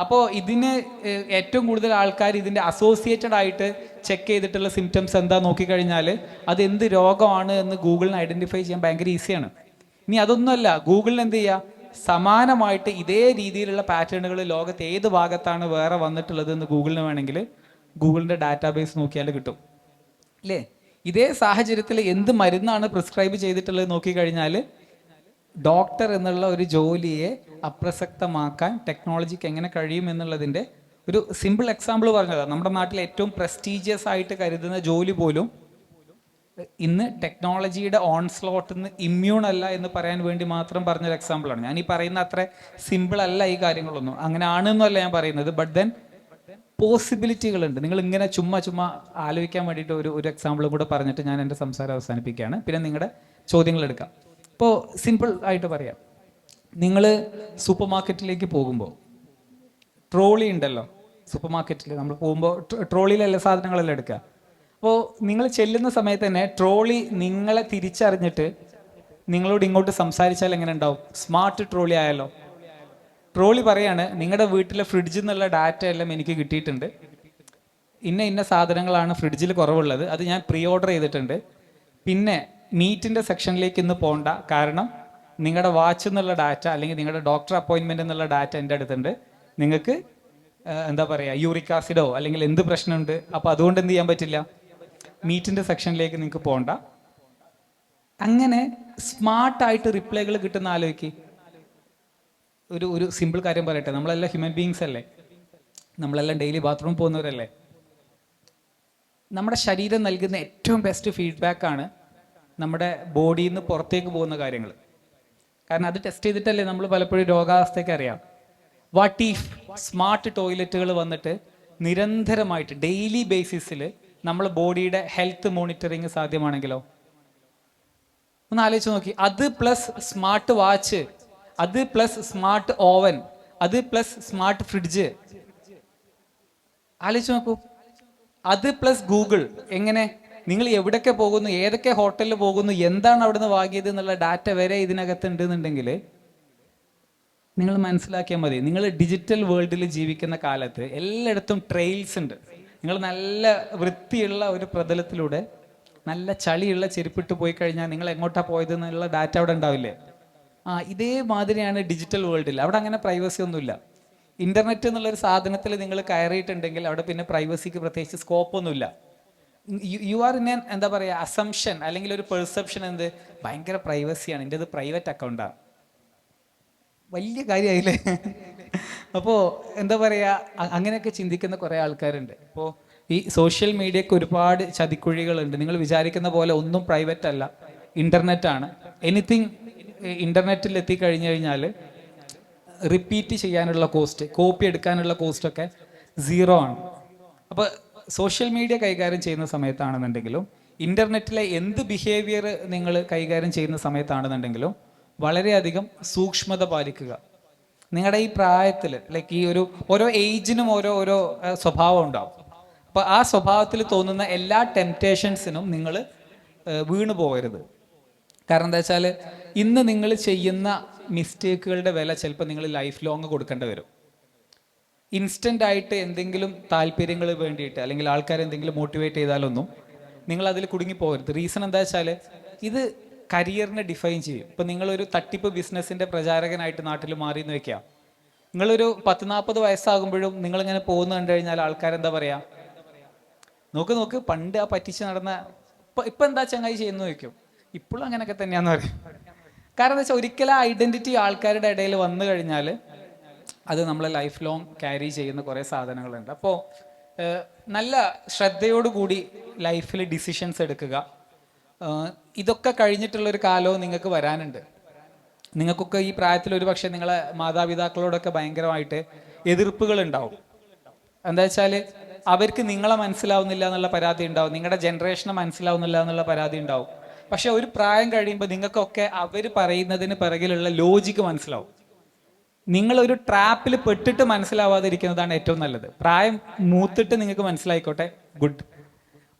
Speaker 1: അപ്പോൾ ഇതിന് ഏറ്റവും കൂടുതൽ ആൾക്കാർ ഇതിൻ്റെ അസോസിയേറ്റഡ് ആയിട്ട് ചെക്ക് ചെയ്തിട്ടുള്ള സിംറ്റംസ് എന്താ നോക്കിക്കഴിഞ്ഞാൽ അത് എന്ത് രോഗമാണ് എന്ന് ഗൂഗിളിന് ഐഡൻറ്റിഫൈ ചെയ്യാൻ ഭയങ്കര ഈസിയാണ്. ഇനി അതൊന്നുമല്ല, ഗൂഗിളിന് എന്ത് ചെയ്യുക, സമാനമായിട്ട് ഇതേ രീതിയിലുള്ള പാറ്റേണുകൾ ലോകത്ത് ഏത് ഭാഗത്താണ് വേറെ വന്നിട്ടുള്ളത് എന്ന് ഗൂഗിളിന് വേണമെങ്കിൽ ഗൂഗിളിൻ്റെ ഡാറ്റാബേസ് നോക്കിയാൽ കിട്ടും അല്ലേ? ഇതേ സാഹചര്യത്തിൽ എന്ത് മരുന്നാണ് പ്രിസ്ക്രൈബ് ചെയ്തിട്ടുള്ളത് നോക്കിക്കഴിഞ്ഞാൽ ഡോക്ടർ എന്നുള്ള ഒരു ജോലിയെ അപ്രസക്തമാക്കാൻ ടെക്നോളജിക്ക് എങ്ങനെ കഴിയും എന്നുള്ളതിൻ്റെ ഒരു സിമ്പിൾ എക്സാമ്പിൾ പറഞ്ഞതാണ്. നമ്മുടെ നാട്ടിൽ ഏറ്റവും പ്രസ്റ്റീജിയസ് ആയിട്ട് കരുതുന്ന ജോലി പോലും ഇന്ന് ടെക്നോളജിയുടെ ഓൺസ്ലോട്ടിൽ നിന്ന് ഇമ്മ്യൂൺ അല്ല എന്ന് പറയാൻ വേണ്ടി മാത്രം പറഞ്ഞൊരു എക്സാമ്പിളാണ്. ഞാൻ ഈ പറയുന്ന അത്ര സിമ്പിൾ അല്ല ഈ കാര്യങ്ങളൊന്നും, അങ്ങനെ ആണെന്നല്ല ഞാൻ പറയുന്നത്. ബട്ട് ദെൻ പോസിബിലിറ്റികളുണ്ട്. നിങ്ങൾ ഇങ്ങനെ ചുമ്മാ ആലോചിക്കാൻ വേണ്ടിയിട്ട് ഒരു എക്സാമ്പിളും കൂടെ പറഞ്ഞിട്ട് ഞാൻ എൻ്റെ സംസാരം അവസാനിപ്പിക്കുകയാണ്. പിന്നെ നിങ്ങളുടെ ചോദ്യങ്ങൾ എടുക്കാം. ഇപ്പോൾ സിമ്പിൾ ആയിട്ട് പറയാം, നിങ്ങൾ സൂപ്പർ മാർക്കറ്റിലേക്ക് പോകുമ്പോൾ ട്രോളി ഉണ്ടല്ലോ. സൂപ്പർ മാർക്കറ്റിൽ നമ്മൾ പോകുമ്പോൾ ട്രോളിയിലെല്ലാം സാധനങ്ങളെല്ലാം എടുക്കുക. അപ്പോൾ നിങ്ങൾ ചെല്ലുന്ന സമയത്ത് തന്നെ ട്രോളി നിങ്ങളെ തിരിച്ചറിഞ്ഞിട്ട് നിങ്ങളോട് ഇങ്ങോട്ട് സംസാരിച്ചാൽ എങ്ങനെ ഉണ്ടാവും? സ്മാർട്ട് ട്രോളി ആയാലോ. ട്രോളി പറയാണ്, നിങ്ങളുടെ വീട്ടിലെ ഫ്രിഡ്ജിൽ നിന്നുള്ള ഡാറ്റ എല്ലാം എനിക്ക് കിട്ടിയിട്ടുണ്ട്, ഇന്ന സാധനങ്ങളാണ് ഫ്രിഡ്ജിൽ കുറവുള്ളത്, അത് ഞാൻ പ്രീ ഓർഡർ ചെയ്തിട്ടുണ്ട്. പിന്നെ മീറ്റിൻ്റെ സെക്ഷനിലേക്ക് ഇന്ന് പോകണ്ട, കാരണം നിങ്ങളുടെ വാച്ച് എന്നുള്ള ഡാറ്റ അല്ലെങ്കിൽ നിങ്ങളുടെ ഡോക്ടർ അപ്പോയിൻമെൻ്റ് എന്നുള്ള ഡാറ്റ എൻ്റെ അടുത്തുണ്ട്. നിങ്ങൾക്ക് എന്താ പറയുക, യൂറിക് ആസിഡോ അല്ലെങ്കിൽ എന്ത് പ്രശ്നമുണ്ട്, അപ്പോൾ അതുകൊണ്ട് എന്ത് ചെയ്യാൻ പറ്റില്ല, മീറ്റിൻ്റെ സെക്ഷനിലേക്ക് നിങ്ങൾക്ക് പോകണ്ട. അങ്ങനെ സ്മാർട്ടായിട്ട് റിപ്ലൈകൾ കിട്ടുന്ന ആലോചിക്ക്. ഒരു സിമ്പിൾ കാര്യം പറയട്ടെ, നമ്മളെല്ലാം ഹ്യൂമൻ ബീങ്സ് അല്ലേ, നമ്മളെല്ലാം ഡെയിലി ബാത്റൂം പോകുന്നവരല്ലേ. നമ്മുടെ ശരീരം നൽകുന്ന ഏറ്റവും ബെസ്റ്റ് ഫീഡ്ബാക്കാണ് നമ്മുടെ ബോഡിയിൽ നിന്ന് പുറത്തേക്ക് പോകുന്ന കാര്യങ്ങൾ. കാരണം അത് ടെസ്റ്റ് ചെയ്തിട്ടല്ലേ നമ്മൾ പലപ്പോഴും രോഗാവസ്ഥയ്ക്ക് അറിയാം. വാട്ട് ഈഫ് സ്മാർട്ട് ടോയ്ലറ്റുകൾ വന്നിട്ട് നിരന്തരമായിട്ട് ഡെയിലി ബേസിസിൽ നമ്മൾ ബോഡിയുടെ ഹെൽത്ത് മോണിറ്ററിങ് സാധ്യമാണെങ്കിലോ? ഒന്ന് ആലോചിച്ച് നോക്കി. അത് പ്ലസ് സ്മാർട്ട് വാച്ച്, അത് പ്ലസ് സ്മാർട്ട് ഓവൻ, അത് പ്ലസ് സ്മാർട്ട് ഫ്രിഡ്ജ്. ആലോചിച്ച് നോക്കൂ. അത് പ്ലസ് ഗൂഗിൾ. എങ്ങനെ നിങ്ങൾ എവിടെയൊക്കെ പോകുന്നു, ഏതൊക്കെ ഹോട്ടലിൽ പോകുന്നു, എന്താണ് അവിടുന്ന് വാങ്ങിയത് എന്നുള്ള ഡാറ്റ വരെ ഇതിനകത്ത് ഉണ്ടെന്നുണ്ടെങ്കിൽ നിങ്ങൾ മനസ്സിലാക്കിയാൽ മതി. നിങ്ങൾ ഡിജിറ്റൽ വേൾഡിൽ ജീവിക്കുന്ന കാലത്ത് എല്ലായിടത്തും ട്രെയിൽസ് ഉണ്ട്. നിങ്ങൾ നല്ല വൃത്തിയുള്ള ഒരു പ്രതലത്തിലൂടെ നല്ല ചളിയുള്ള ചെരുപ്പിട്ട് പോയി കഴിഞ്ഞാൽ നിങ്ങൾ എങ്ങോട്ടാണ് പോയത് എന്നുള്ള ഡാറ്റ അവിടെ ഉണ്ടാവില്ലേ? ഇതേമാതിരിയാണ് ഡിജിറ്റൽ വേൾഡിൽ. അവിടെ അങ്ങനെ പ്രൈവസി ഒന്നുമില്ല. ഇന്റർനെറ്റ് എന്നുള്ളൊരു സാധനത്തിൽ നിങ്ങൾ കയറിയിട്ടുണ്ടെങ്കിൽ അവിടെ പിന്നെ പ്രൈവസിക്ക് പ്രത്യേകിച്ച് സ്കോപ്പൊന്നുമില്ല. യു ആർ ഇൻ എൻ എന്താ പറയുക അസംഷൻ അല്ലെങ്കിൽ ഒരു പെർസെപ്ഷൻ എന്ത് ഭയങ്കര പ്രൈവസിയാണ്, എൻ്റെ അത് പ്രൈവറ്റ് അക്കൗണ്ടാണ്. വലിയ കാര്യമായില്ലേ? അപ്പോൾ എന്താ പറയുക അങ്ങനെയൊക്കെ ചിന്തിക്കുന്ന കുറേ ആൾക്കാരുണ്ട്. അപ്പോൾ ഈ സോഷ്യൽ മീഡിയക്ക് ഒരുപാട് ചതിക്കുഴികളുണ്ട്. നിങ്ങൾ വിചാരിക്കുന്ന പോലെ ഒന്നും പ്രൈവറ്റ് അല്ല, ഇൻ്റർനെറ്റാണ്. എനിത്തിങ് ഇൻ്റർനെറ്റിൽ എത്തിക്കഴിഞ്ഞു കഴിഞ്ഞാൽ റിപ്പീറ്റ് ചെയ്യാനുള്ള കോസ്റ്റ്, കോപ്പി എടുക്കാനുള്ള കോസ്റ്റൊക്കെ സീറോ ആണ്. അപ്പോൾ സോഷ്യൽ മീഡിയ കൈകാര്യം ചെയ്യുന്ന സമയത്താണെന്നുണ്ടെങ്കിലും ഇൻ്റർനെറ്റിലെ എന്ത് ബിഹേവിയർ നിങ്ങൾ കൈകാര്യം ചെയ്യുന്ന സമയത്താണെന്നുണ്ടെങ്കിലും വളരെയധികം സൂക്ഷ്മത പാലിക്കുക. നിങ്ങളുടെ ഈ പ്രായത്തിൽ ലൈക്ക് ഈ ഓരോ ഏജിനും ഓരോ സ്വഭാവം ഉണ്ടാവും. അപ്പോൾ ആ സ്വഭാവത്തിൽ തോന്നുന്ന എല്ലാ ടെംപ്റ്റേഷൻസിനും നിങ്ങൾ വീണു പോകരുത്. കാരണം എന്താ വെച്ചാൽ ഇന്ന് നിങ്ങൾ ചെയ്യുന്ന മിസ്റ്റേക്കുകളുടെ വില ചിലപ്പോൾ നിങ്ങൾ ലൈഫ് ലോങ് കൊടുക്കേണ്ടി വരും. ഇൻസ്റ്റൻ്റ് ആയിട്ട് എന്തെങ്കിലും താല്പര്യങ്ങൾ വേണ്ടിയിട്ട് അല്ലെങ്കിൽ ആൾക്കാരെ എന്തെങ്കിലും മോട്ടിവേറ്റ് ചെയ്താലൊന്നും നിങ്ങൾ അതിൽ കുടുങ്ങിപ്പോകരുത്. റീസൺ എന്താ വെച്ചാൽ ഇത് കരിയറിനെ ഡിഫൈൻ ചെയ്യും. ഇപ്പം നിങ്ങളൊരു തട്ടിപ്പ് ബിസിനസ്സിൻ്റെ പ്രചാരകനായിട്ട് നാട്ടിൽ മാറി എന്ന് വെക്കുക, നിങ്ങളൊരു 10-40 വയസ്സാകുമ്പോഴും നിങ്ങളിങ്ങനെ പോകുന്ന കണ്ടു കഴിഞ്ഞാൽ ആൾക്കാരെന്താ പറയുക, നോക്ക് പണ്ട് ആ പറ്റിച്ച് നടന്ന ഇപ്പം എന്താ ചങ്ങായി ചെയ്യുന്നു ചോദിക്കും. ഇപ്പോഴും അങ്ങനെയൊക്കെ തന്നെയാന്ന് പറയും. കാരണം എന്താ വെച്ചാൽ ഒരിക്കലും ആ ഐഡൻറ്റിറ്റി ആൾക്കാരുടെ ഇടയിൽ വന്നു കഴിഞ്ഞാൽ അത് നമ്മളെ ലൈഫ് ലോങ് ക്യാരി ചെയ്യുന്ന കുറേ സാധനങ്ങളുണ്ട്. അപ്പോൾ നല്ല ശ്രദ്ധയോടുകൂടി ലൈഫിൽ ഡിസിഷൻസ് എടുക്കുക. ഇതൊക്കെ കഴിഞ്ഞിട്ടുള്ളൊരു കാലവും നിങ്ങൾക്ക് വരാനുണ്ട്. നിങ്ങൾക്കൊക്കെ ഈ പ്രായത്തിൽ ഒരു പക്ഷേ നിങ്ങളെ മാതാപിതാക്കളോടൊക്കെ ഭയങ്കരമായിട്ട് എതിർപ്പുകൾ ഉണ്ടാവും. എന്താ വെച്ചാൽ അവർക്ക് നിങ്ങളെ മനസ്സിലാവുന്നില്ല എന്നുള്ള പരാതി ഉണ്ടാവും, നിങ്ങളുടെ ജനറേഷനെ മനസ്സിലാവുന്നില്ല എന്നുള്ള പരാതി ഉണ്ടാവും. പക്ഷെ ഒരു പ്രായം കഴിയുമ്പോൾ നിങ്ങൾക്കൊക്കെ അവർ പറയുന്നതിന് പിറകിലുള്ള ലോജിക്ക് മനസ്സിലാവും. നിങ്ങളൊരു ട്രാപ്പിൽ പെട്ടിട്ട് മനസ്സിലാവാതിരിക്കുന്നതാണ് ഏറ്റവും നല്ലത്. പ്രായം മൂത്തിട്ട് നിങ്ങൾക്ക് മനസ്സിലായിക്കോട്ടെ, ഗുഡ്.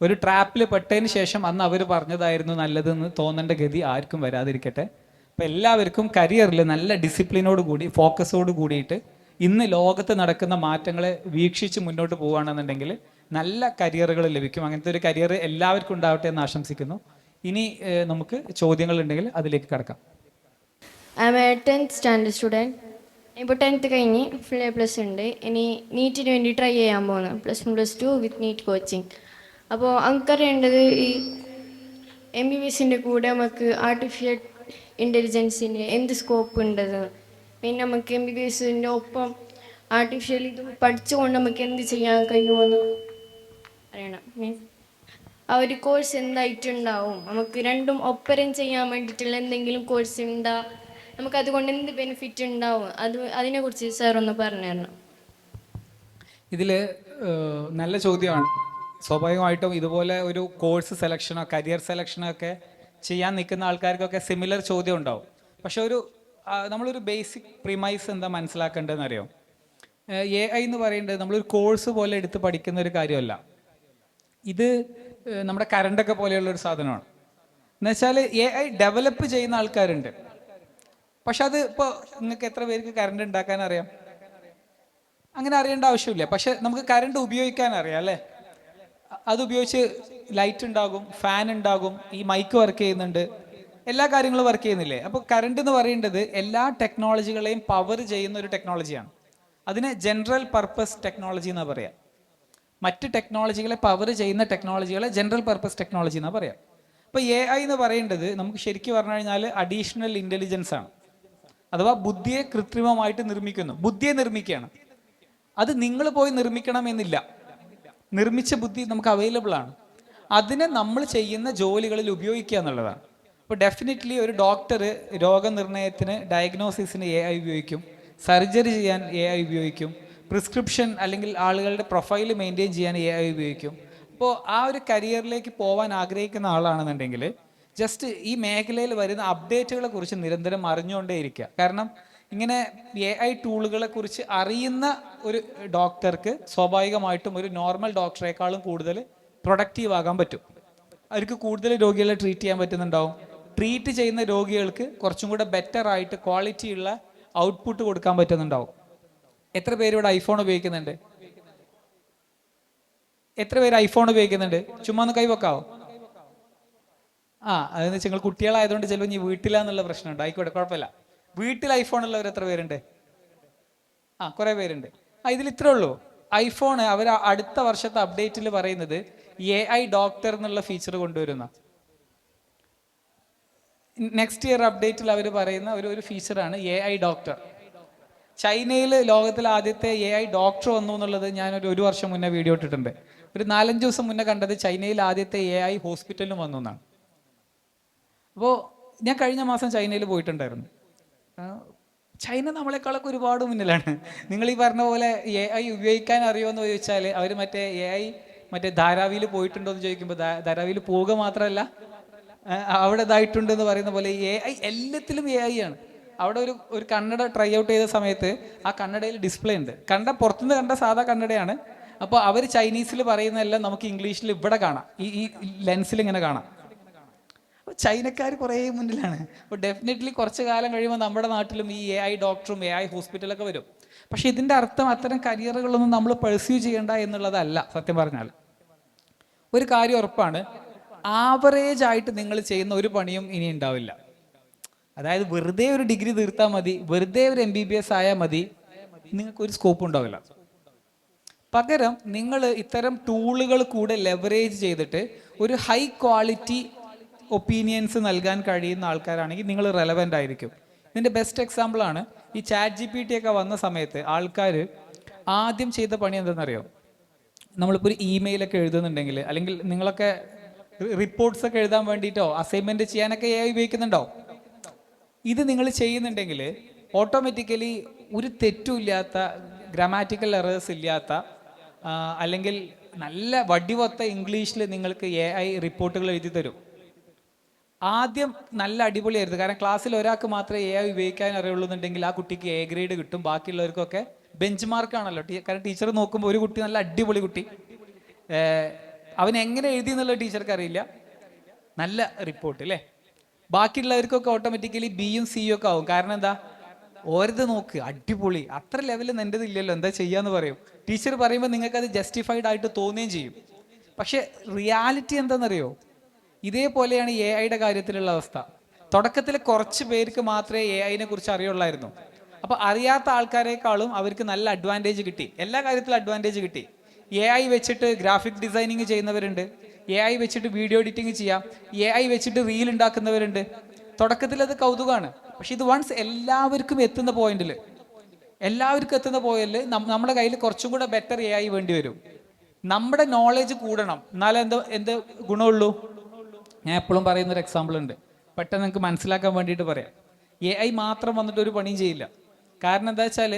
Speaker 1: ഒരു ട്രാപ്പിൽ പെട്ടതിന് ശേഷം അന്ന് അവർ പറഞ്ഞതായിരുന്നു നല്ലതെന്ന് തോന്നേണ്ട ഗതി ആർക്കും വരാതിരിക്കട്ടെ. അപ്പം എല്ലാവർക്കും കരിയറിൽ നല്ല ഡിസിപ്ലിനോട് കൂടി ഫോക്കസോട് കൂടിയിട്ട് ഇന്ന് ലോകത്ത് നടക്കുന്ന മാറ്റങ്ങളെ വീക്ഷിച്ച് മുന്നോട്ട് പോവുകയാണെന്നുണ്ടെങ്കിൽ നല്ല കരിയറുകൾ ലഭിക്കും. അങ്ങനത്തെ ഒരു കരിയർ എല്ലാവർക്കും ഉണ്ടാവട്ടെ എന്ന് ആശംസിക്കുന്നു. ഇനി നമുക്ക് ചോദ്യങ്ങൾ ഉണ്ടെങ്കിൽ അതിലേക്ക് കടക്കാം.
Speaker 2: I M A 10th standard student. ഇപ്പോൾ 10th കഴിഞ്ഞ് ഫുൾ A+ ഉണ്ട്. ഇനി നീറ്റിന് വേണ്ടി ട്രൈ ചെയ്യാൻ പോകുന്നു, +1 +2 വിത്ത് നീറ്റ് കോച്ചിങ്. അപ്പോൾ നമുക്കറിയേണ്ടത് ഈ MBBSൻ്റെ കൂടെ നമുക്ക് ആർട്ടിഫിഷ്യൽ ഇൻ്റലിജൻസിന് എന്ത് സ്കോപ്പ് ഉണ്ടെന്ന്, പിന്നെ നമുക്ക് MBBSൻ്റെ ഒപ്പം ആർട്ടിഫിഷ്യൽ ഇത് പഠിച്ചുകൊണ്ട് നമുക്ക് എന്ത് ചെയ്യാൻ കഴിയുമെന്ന് അറിയണം. മീൻസ് ആ ഒരു കോഴ്സ് എന്തായിട്ടുണ്ടാവും, നമുക്ക് രണ്ടും ഒപ്പരം ചെയ്യാൻ വേണ്ടിയിട്ടുള്ള എന്തെങ്കിലും കോഴ്സ് ഉണ്ടാ, നമുക്ക് അതുകൊണ്ട് എന്ത് ബെനിഫിറ്റ് ഉണ്ടാവും, അതിനെക്കുറിച്ച് സാർ ഒന്ന് പറഞ്ഞു തരണം.
Speaker 1: ഇതിൽ നല്ല ചോദ്യമാണ്. സ്വാഭാവികമായിട്ടും ഇതുപോലെ ഒരു കോഴ്സ് സെലക്ഷനോ കരിയർ സെലക്ഷനോ ഒക്കെ ചെയ്യാൻ നിൽക്കുന്ന ആൾക്കാർക്കൊക്കെ സിമിലർ ചോദ്യം ഉണ്ടാവും. പക്ഷെ നമ്മളൊരു ബേസിക് പ്രിമൈസ് എന്താ മനസ്സിലാക്കേണ്ടതെന്ന് അറിയാം. AI എന്ന് പറയുന്നത് നമ്മളൊരു കോഴ്സ് പോലെ എടുത്ത് പഠിക്കുന്ന ഒരു കാര്യമല്ല. ഇത് നമ്മുടെ കറണ്ടൊക്കെ പോലെയുള്ളൊരു സാധനമാണ്. എന്നുവെച്ചാൽ AI ഡെവലപ്പ് ചെയ്യുന്ന ആൾക്കാരുണ്ട്. പക്ഷെ അത് ഇപ്പോൾ നിങ്ങൾക്ക് എത്ര പേർക്ക് കറണ്ട് ഉണ്ടാക്കാൻ അറിയാം? അങ്ങനെ അറിയേണ്ട ആവശ്യമില്ല. പക്ഷെ നമുക്ക് കറണ്ട് ഉപയോഗിക്കാൻ അറിയാം അല്ലേ? അത് ഉപയോഗിച്ച് ലൈറ്റ് ഉണ്ടാകും, ഫാൻ ഉണ്ടാകും, ഈ മൈക്ക് വർക്ക് ചെയ്യുന്നുണ്ട്, എല്ലാ കാര്യങ്ങളും വർക്ക് ചെയ്യുന്നില്ലേ? അപ്പോൾ കറണ്ട് എന്ന് പറയേണ്ടത് എല്ലാ ടെക്നോളജികളെയും പവർ ചെയ്യുന്ന ഒരു ടെക്നോളജിയാണ്. അതിനെ ജനറൽ പർപ്പസ് ടെക്നോളജി എന്നാണ് പറയാം. മറ്റ് ടെക്നോളജികളെ പവർ ചെയ്യുന്ന ടെക്നോളജികളെ ജനറൽ പർപ്പസ് ടെക്നോളജി എന്നാണ് പറയാം. അപ്പോൾ AI എന്ന് പറയേണ്ടത് നമുക്ക് ശരിക്കും പറഞ്ഞു കഴിഞ്ഞാൽ അഡീഷണൽ ഇൻ്റലിജൻസ് ആണ്. അഥവാ ബുദ്ധിയെ കൃത്രിമമായിട്ട് നിർമ്മിക്കുന്നു, ബുദ്ധിയെ നിർമ്മിക്കുകയാണ്. അത് നിങ്ങൾ പോയി നിർമ്മിക്കണം എന്നില്ല, നിർമ്മിച്ച ബുദ്ധി നമുക്ക് അവൈലബിൾ ആണ്. അതിനെ നമ്മൾ ചെയ്യുന്ന ജോലികളിൽ ഉപയോഗിക്കുക എന്നുള്ളതാണ്. അപ്പോൾ ഡെഫിനറ്റ്ലി ഒരു ഡോക്ടർ രോഗനിർണയത്തിന് ഡയഗ്നോസിസിന് AI ഉപയോഗിക്കും, സർജറി ചെയ്യാൻ AI ഉപയോഗിക്കും, പ്രിസ്ക്രിപ്ഷൻ അല്ലെങ്കിൽ ആളുകളുടെ പ്രൊഫൈൽ മെയിൻറ്റെയിൻ ചെയ്യാൻ AI ഉപയോഗിക്കും. അപ്പോൾ ആ ഒരു കരിയറിലേക്ക് പോകാൻ ആഗ്രഹിക്കുന്ന ആളാണെന്നുണ്ടെങ്കിൽ ജസ്റ്റ് ഈ മേഖലയിൽ വരുന്ന അപ്ഡേറ്റുകളെ കുറിച്ച് നിരന്തരം അറിഞ്ഞുകൊണ്ടേയിരിക്കുക. കാരണം ഇങ്ങനെ AI ടൂളുകളെ കുറിച്ച് അറിയുന്ന ഒരു ഡോക്ടർക്ക് സ്വാഭാവികമായിട്ടും ഒരു നോർമൽ ഡോക്ടറേക്കാളും കൂടുതൽ പ്രൊഡക്റ്റീവ് ആകാൻ പറ്റും. അവർക്ക് കൂടുതൽ രോഗികളെ ട്രീറ്റ് ചെയ്യാൻ പറ്റുന്നുണ്ടാവും. ട്രീറ്റ് ചെയ്യുന്ന രോഗികൾക്ക് കുറച്ചും കൂടെ ബെറ്റർ ആയിട്ട് ക്വാളിറ്റിയുള്ള ഔട്ട്പുട്ട് കൊടുക്കാൻ പറ്റുന്നുണ്ടാവും. എത്ര പേര് ഇവിടെ ഐഫോൺ ഉപയോഗിക്കുന്നുണ്ട്? എത്ര പേര് ഐഫോൺ ഉപയോഗിക്കുന്നുണ്ട്? ചുമ്മാ ഒന്ന് കൈവെക്കാവോ? അതെന്ന് വെച്ചാൽ നിങ്ങൾ കുട്ടികളായതുകൊണ്ട് ചിലപ്പോൾ ഇനി വീട്ടിലാന്നുള്ള പ്രശ്നമുണ്ട്. ആയിക്കോട്ടെ, കുഴപ്പമില്ല. വീട്ടിൽ ഐഫോൺ ഉള്ളവർ എത്ര പേരുണ്ട്? കുറേ പേരുണ്ട്. ഇതിൽ ഇത്രേ ഉള്ളൂ. ഐഫോൺ അവർ അടുത്ത വർഷത്തെ അപ്ഡേറ്റിൽ പറയുന്നത് AI ഡോക്ടർ എന്നുള്ള ഫീച്ചർ കൊണ്ടുവരുന്ന, നെക്സ്റ്റ് ഇയർ അപ്ഡേറ്റിൽ അവർ പറയുന്ന ഒരു ഫീച്ചറാണ് AI ഡോക്ടർ. ചൈനയിൽ ലോകത്തിൽ ആദ്യത്തെ AI ഡോക്ടർ വന്നു എന്നുള്ളത് ഞാനൊരു വർഷം മുന്നേ വീഡിയോ ഇട്ടിട്ടുണ്ട്. ഒരു 4-5 ദിവസം മുന്നേ കണ്ടത് ചൈനയിൽ ആദ്യത്തെ AI ഹോസ്പിറ്റലിലും വന്നു എന്നാണ്. അപ്പോൾ ഞാൻ കഴിഞ്ഞ മാസം ചൈനയിൽ പോയിട്ടുണ്ടായിരുന്നു. ചൈന നമ്മളെക്കാളൊക്കെ ഒരുപാട് മുന്നിലാണ്. നിങ്ങൾ ഈ പറഞ്ഞ പോലെ AI ഉപയോഗിക്കാൻ അറിയുമെന്ന് ചോദിച്ചാൽ അവർ മറ്റേ ധാരാവിയിൽ പോയിട്ടുണ്ടോ എന്ന് ചോദിക്കുമ്പോൾ ധാരാവിയിൽ പോവുക മാത്രമല്ല അവിടെ ഇതായിട്ടുണ്ടെന്ന് പറയുന്ന പോലെ AI എല്ലാത്തിലും AI ആണ്. അവിടെ ഒരു കണ്ണട ട്രൈ ഔട്ട് ചെയ്ത സമയത്ത് ആ കണ്ണടയിൽ ഡിസ്പ്ലേ ഉണ്ട്. പുറത്തുനിന്ന് കണ്ട സാധാ കണ്ണടയാണ്. അപ്പോൾ അവർ ചൈനീസിൽ പറയുന്നതെല്ലാം നമുക്ക് ഇംഗ്ലീഷിൽ ഇവിടെ കാണാം, ഈ ലെൻസിൽ ഇങ്ങനെ കാണാം. അപ്പോൾ ചൈനക്കാർ കുറേ മുന്നിലാണ്. അപ്പോൾ ഡെഫിനറ്റ്ലി കുറച്ച് കാലം കഴിയുമ്പോൾ നമ്മുടെ നാട്ടിലും ഈ AI ഡോക്ടറും AI ഹോസ്പിറ്റലൊക്കെ വരും. പക്ഷെ ഇതിൻ്റെ അർത്ഥം അത്തരം കരിയറുകളൊന്നും നമ്മൾ പെർസ്യൂ ചെയ്യേണ്ട എന്നുള്ളതല്ല. സത്യം പറഞ്ഞാൽ ഒരു കാര്യം ഉറപ്പാണ്, ആവറേജ് ആയിട്ട് നിങ്ങൾ ചെയ്യുന്ന ഒരു പണിയും ഇനി ഉണ്ടാവില്ല. അതായത് വെറുതെ ഒരു ഡിഗ്രി തീർത്താൽ മതി, വെറുതെ ഒരു MBBS ആയാൽ മതി, നിങ്ങൾക്ക് ഒരു സ്കോപ്പ് ഉണ്ടാവില്ല. പകരം നിങ്ങൾ ഇത്തരം ടൂളുകൾ കൂടെ ലെവറേജ് ചെയ്തിട്ട് ഒരു ഹൈ ക്വാളിറ്റി ഒപ്പീനിയൻസ് നൽകാൻ കഴിയുന്ന ആൾക്കാരാണെങ്കിൽ നിങ്ങൾ റെലവൻ്റ് ആയിരിക്കും. ഇതിൻ്റെ ബെസ്റ്റ് എക്സാമ്പിളാണ് ഈ ChatGPT ഒക്കെ വന്ന സമയത്ത് ആൾക്കാർ ആദ്യം ചെയ്ത പണി എന്താണെന്നറിയോ? നമ്മളിപ്പോൾ ഒരു ഇമെയിലൊക്കെ എഴുതുന്നുണ്ടെങ്കിൽ, അല്ലെങ്കിൽ നിങ്ങളൊക്കെ റിപ്പോർട്ട്സ് ഒക്കെ എഴുതാൻ വേണ്ടിയിട്ടോ അസൈൻമെൻറ്റ് ചെയ്യാനൊക്കെ AI ഉപയോഗിക്കുന്നുണ്ടോ? ഇത് നിങ്ങൾ ചെയ്യുന്നുണ്ടെങ്കിൽ ഓട്ടോമാറ്റിക്കലി ഒരു തെറ്റുമില്ലാത്ത, ഗ്രാമാറ്റിക്കൽ എറേഴ്സ് ഇല്ലാത്ത, അല്ലെങ്കിൽ നല്ല വടിവൊത്ത ഇംഗ്ലീഷിൽ നിങ്ങൾക്ക് AI റിപ്പോർട്ടുകൾ എഴുതി തരും. ആദ്യം നല്ല അടിപൊളിയായിരുന്നു, കാരണം ക്ലാസ്സിൽ ഒരാൾക്ക് മാത്രമേ AI ഉപയോഗിക്കാൻ അറിയുള്ളൂ എന്നുണ്ടെങ്കിൽ ആ കുട്ടിക്ക് A ഗ്രേഡ് കിട്ടും, ബാക്കിയുള്ളവർക്കൊക്കെ ബെഞ്ച് മാർക്കാണല്ലോ. കാരണം ടീച്ചർ നോക്കുമ്പോൾ ഒരു കുട്ടി നല്ല അടിപൊളി കുട്ടി, അവൻ എങ്ങനെ എഴുതി എന്നുള്ളത് ടീച്ചർക്ക് അറിയില്ല, നല്ല റിപ്പോർട്ട് അല്ലേ. ബാക്കിയുള്ളവർക്കൊക്കെ ഓട്ടോമാറ്റിക്കലി Bയും Cയും ഒക്കെ ആവും. കാരണം എന്താ? ഓരത് നോക്ക്, അടിപൊളി, അത്ര ലെവലിൽ എൻ്റെത് ഇല്ലല്ലോ, എന്താ ചെയ്യാന്ന് പറയും. ടീച്ചർ പറയുമ്പോൾ നിങ്ങൾക്കത് ജസ്റ്റിഫൈഡ് ആയിട്ട് തോന്നുകയും ചെയ്യും. പക്ഷെ റിയാലിറ്റി എന്താണെന്നറിയോ? ഇതേപോലെയാണ് AIയുടെ കാര്യത്തിലുള്ള അവസ്ഥ. തുടക്കത്തിൽ കുറച്ച് പേർക്ക് മാത്രമേ AIനെ കുറിച്ച് അറിയുള്ളായിരുന്നു. അപ്പോൾ അറിയാത്ത ആൾക്കാരെക്കാളും അവർക്ക് നല്ല അഡ്വാൻറ്റേജ് കിട്ടി, എല്ലാ കാര്യത്തിലും അഡ്വാൻറ്റേജ് കിട്ടി. AI വെച്ചിട്ട് ഗ്രാഫിക് ഡിസൈനിങ് ചെയ്യുന്നവരുണ്ട്, AI വെച്ചിട്ട് വീഡിയോ എഡിറ്റിംഗ് ചെയ്യാം, AI വെച്ചിട്ട് റീൽ ഉണ്ടാക്കുന്നവരുണ്ട്. തുടക്കത്തിൽ അത് കൗതുകമാണ്. പക്ഷെ ഇത് വൺസ് എല്ലാവർക്കും എത്തുന്ന പോയിന്റിൽ നമ്മുടെ കയ്യിൽ കുറച്ചും കൂടെ ബെറ്റർ AI വേണ്ടി വരും. നമ്മുടെ നോളേജ് കൂടണം, എന്നാലേ എന്ത് ഗുണമുള്ളൂ. ഞാൻ എപ്പോഴും പറയുന്നൊരു എക്സാമ്പിൾ ഉണ്ട്, പെട്ടെന്ന് നിങ്ങൾക്ക് മനസ്സിലാക്കാൻ വേണ്ടിയിട്ട് പറയാം. AI മാത്രം വന്നിട്ട് ഒരു പണിയും ചെയ്യില്ല. കാരണം എന്താ വെച്ചാൽ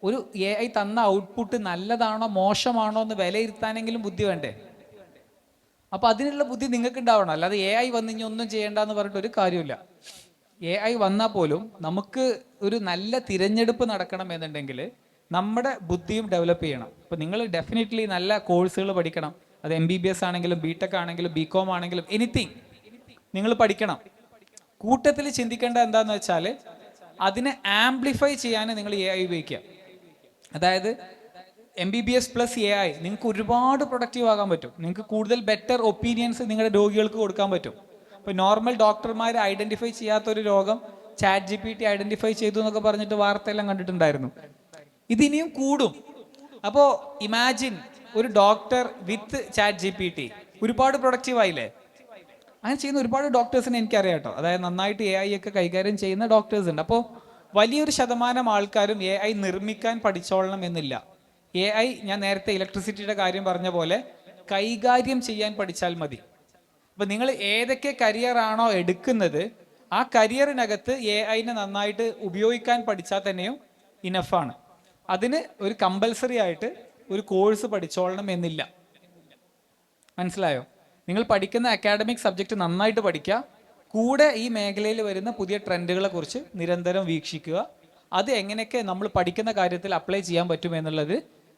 Speaker 1: ഒരു AI തന്ന ഔട്ട്പുട്ട് നല്ലതാണോ മോശമാണോ എന്ന് വിലയിരുത്താനെങ്കിലും ബുദ്ധി വേണ്ടേ? അപ്പോൾ അതിനുള്ള ബുദ്ധി നിങ്ങൾക്ക് ഉണ്ടാവണം. അല്ലാതെ AI വന്ന് ഇനി ഒന്നും ചെയ്യേണ്ടെന്ന് പറഞ്ഞിട്ട് ഒരു കാര്യമില്ല. AI വന്നാൽ പോലും നമുക്ക് ഒരു നല്ല തിരഞ്ഞെടുപ്പ് നടക്കണം എന്നുണ്ടെങ്കിൽ നമ്മുടെ ബുദ്ധിയും ഡെവലപ്പ് ചെയ്യണം. അപ്പോൾ നിങ്ങൾ ഡെഫിനറ്റ്ലി നല്ല കോഴ്സുകൾ പഠിക്കണം. അത് MBBS ആണെങ്കിലും BTech ആണെങ്കിലും BCom ആണെങ്കിലും എനിത്തിങ് നിങ്ങൾ പഠിക്കണം. കൂട്ടത്തിൽ ചിന്തിക്കേണ്ട എന്താണെന്ന് വെച്ചാൽ അതിനെ ആംപ്ലിഫൈ ചെയ്യാൻ നിങ്ങൾ AI ഉപയോഗിക്കുക. അതായത് MBBS പ്ലസ് AI നിങ്ങൾക്ക് ഒരുപാട് പ്രൊഡക്റ്റീവ് ആകാൻ പറ്റും. നിങ്ങൾക്ക് കൂടുതൽ ബെറ്റർ ഒപ്പീനിയൻസ് നിങ്ങളുടെ രോഗികൾക്ക് കൊടുക്കാൻ പറ്റും. ഇപ്പോൾ നോർമൽ ഡോക്ടർമാർ ഐഡൻറ്റിഫൈ ചെയ്യാത്തൊരു രോഗം ChatGPT ഐഡൻറ്റിഫൈ ചെയ്തു എന്നൊക്കെ പറഞ്ഞിട്ട് വാർത്തയെല്ലാം കണ്ടിട്ടുണ്ടായിരുന്നു. ഇതിനിയും കൂടും. അപ്പോൾ ഇമാജിൻ ഒരു ഡോക്ടർ വിത്ത് ChatGPT, ഒരുപാട് പ്രൊഡക്റ്റീവ് ആയില്ലേ? അങ്ങനെ ചെയ്യുന്ന ഒരുപാട് ഡോക്ടേഴ്സിനെ എനിക്കറിയാം കേട്ടോ. അതായത് നന്നായിട്ട് AI ഒക്കെ കൈകാര്യം ചെയ്യുന്ന ഡോക്ടേഴ്സ് ഉണ്ട്. അപ്പോൾ വലിയൊരു ശതമാനം ആൾക്കാരും AI നിർമ്മിക്കാൻ പഠിച്ചോളണം എന്നില്ല. AI ഞാൻ നേരത്തെ ഇലക്ട്രിസിറ്റിയുടെ കാര്യം പറഞ്ഞ പോലെ കൈകാര്യം ചെയ്യാൻ പഠിച്ചാൽ മതി. അപ്പം നിങ്ങൾ ഏതൊക്കെ കരിയറാണോ എടുക്കുന്നത് ആ കരിയറിനകത്ത് AIനെ നന്നായിട്ട് ഉപയോഗിക്കാൻ പഠിച്ചാൽ തന്നെയും ഇനഫാണ്. അതിന് ഒരു കമ്പൽസറി ആയിട്ട് ഒരു കോഴ്സ് പഠിച്ചോളണം എന്നില്ല. മനസ്സിലായോ? നിങ്ങൾ പഠിക്കുന്ന അക്കാഡമിക് സബ്ജക്റ്റ് നന്നായിട്ട് പഠിക്കുക, കൂടെ ഈ മേഖലയിൽ വരുന്ന പുതിയ ട്രെൻഡുകളെ കുറിച്ച് നിരന്തരം വീക്ഷിക്കുക. അത് എങ്ങനെയൊക്കെ നമ്മൾ പഠിക്കുന്ന കാര്യത്തിൽ അപ്ലൈ ചെയ്യാൻ പറ്റും എന്നുള്ളത്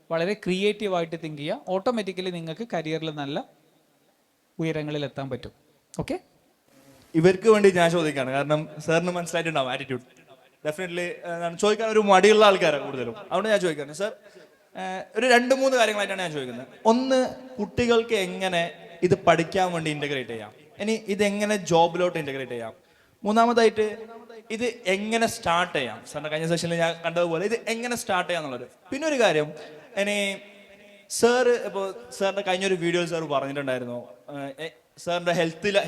Speaker 1: വളരെ ക്രിയേറ്റീവായിട്ട് തിങ്ക് ചെയ്യുക. ഓട്ടോമാറ്റിക്കലി നിങ്ങൾക്ക് കരിയറിൽ നല്ല ഉയരങ്ങളിൽ എത്താൻ പറ്റും. ഓക്കെ,
Speaker 3: ഇവർക്ക് വേണ്ടി ഞാൻ ചോദിക്കുകയാണ്, കാരണം സാറിന് മനസ്സിലായിട്ടുണ്ടാവും ആറ്റിറ്റ്യൂഡ്. ഡെഫിനറ്റ്ലി ചോദിക്കാൻ ഒരു മടിയുള്ള ആൾക്കാരാണ് കൂടുതലും. അതുകൊണ്ട് ഞാൻ ചോദിക്കുന്നത് സാർ, ഒരു 2-3 കാര്യങ്ങളായിട്ടാണ് ഞാൻ ചോദിക്കുന്നത്. ഒന്ന്, കുട്ടികൾക്ക് എങ്ങനെ ഇത് പഠിക്കാൻ വേണ്ടി ഇൻ്റഗ്രേറ്റ് ചെയ്യാം, ഇനി ഇതെങ്ങനെ ജോബിലോട്ട് ഇൻ്റഗ്രേറ്റ് ചെയ്യാം. മൂന്നാമതായിട്ട് ഇത് എങ്ങനെ സ്റ്റാർട്ട് ചെയ്യാം, സാറിന്റെ കഴിഞ്ഞ സെഷനിൽ ഞാൻ കണ്ടതുപോലെ ഇത് എങ്ങനെ സ്റ്റാർട്ട് ചെയ്യാം എന്നുള്ളത്. പിന്നെ ഒരു കാര്യം, ഇനി സാറ് ഇപ്പോൾ സാറിന്റെ കഴിഞ്ഞൊരു വീഡിയോ സാർ പറഞ്ഞിട്ടുണ്ടായിരുന്നു സാറിന്റെ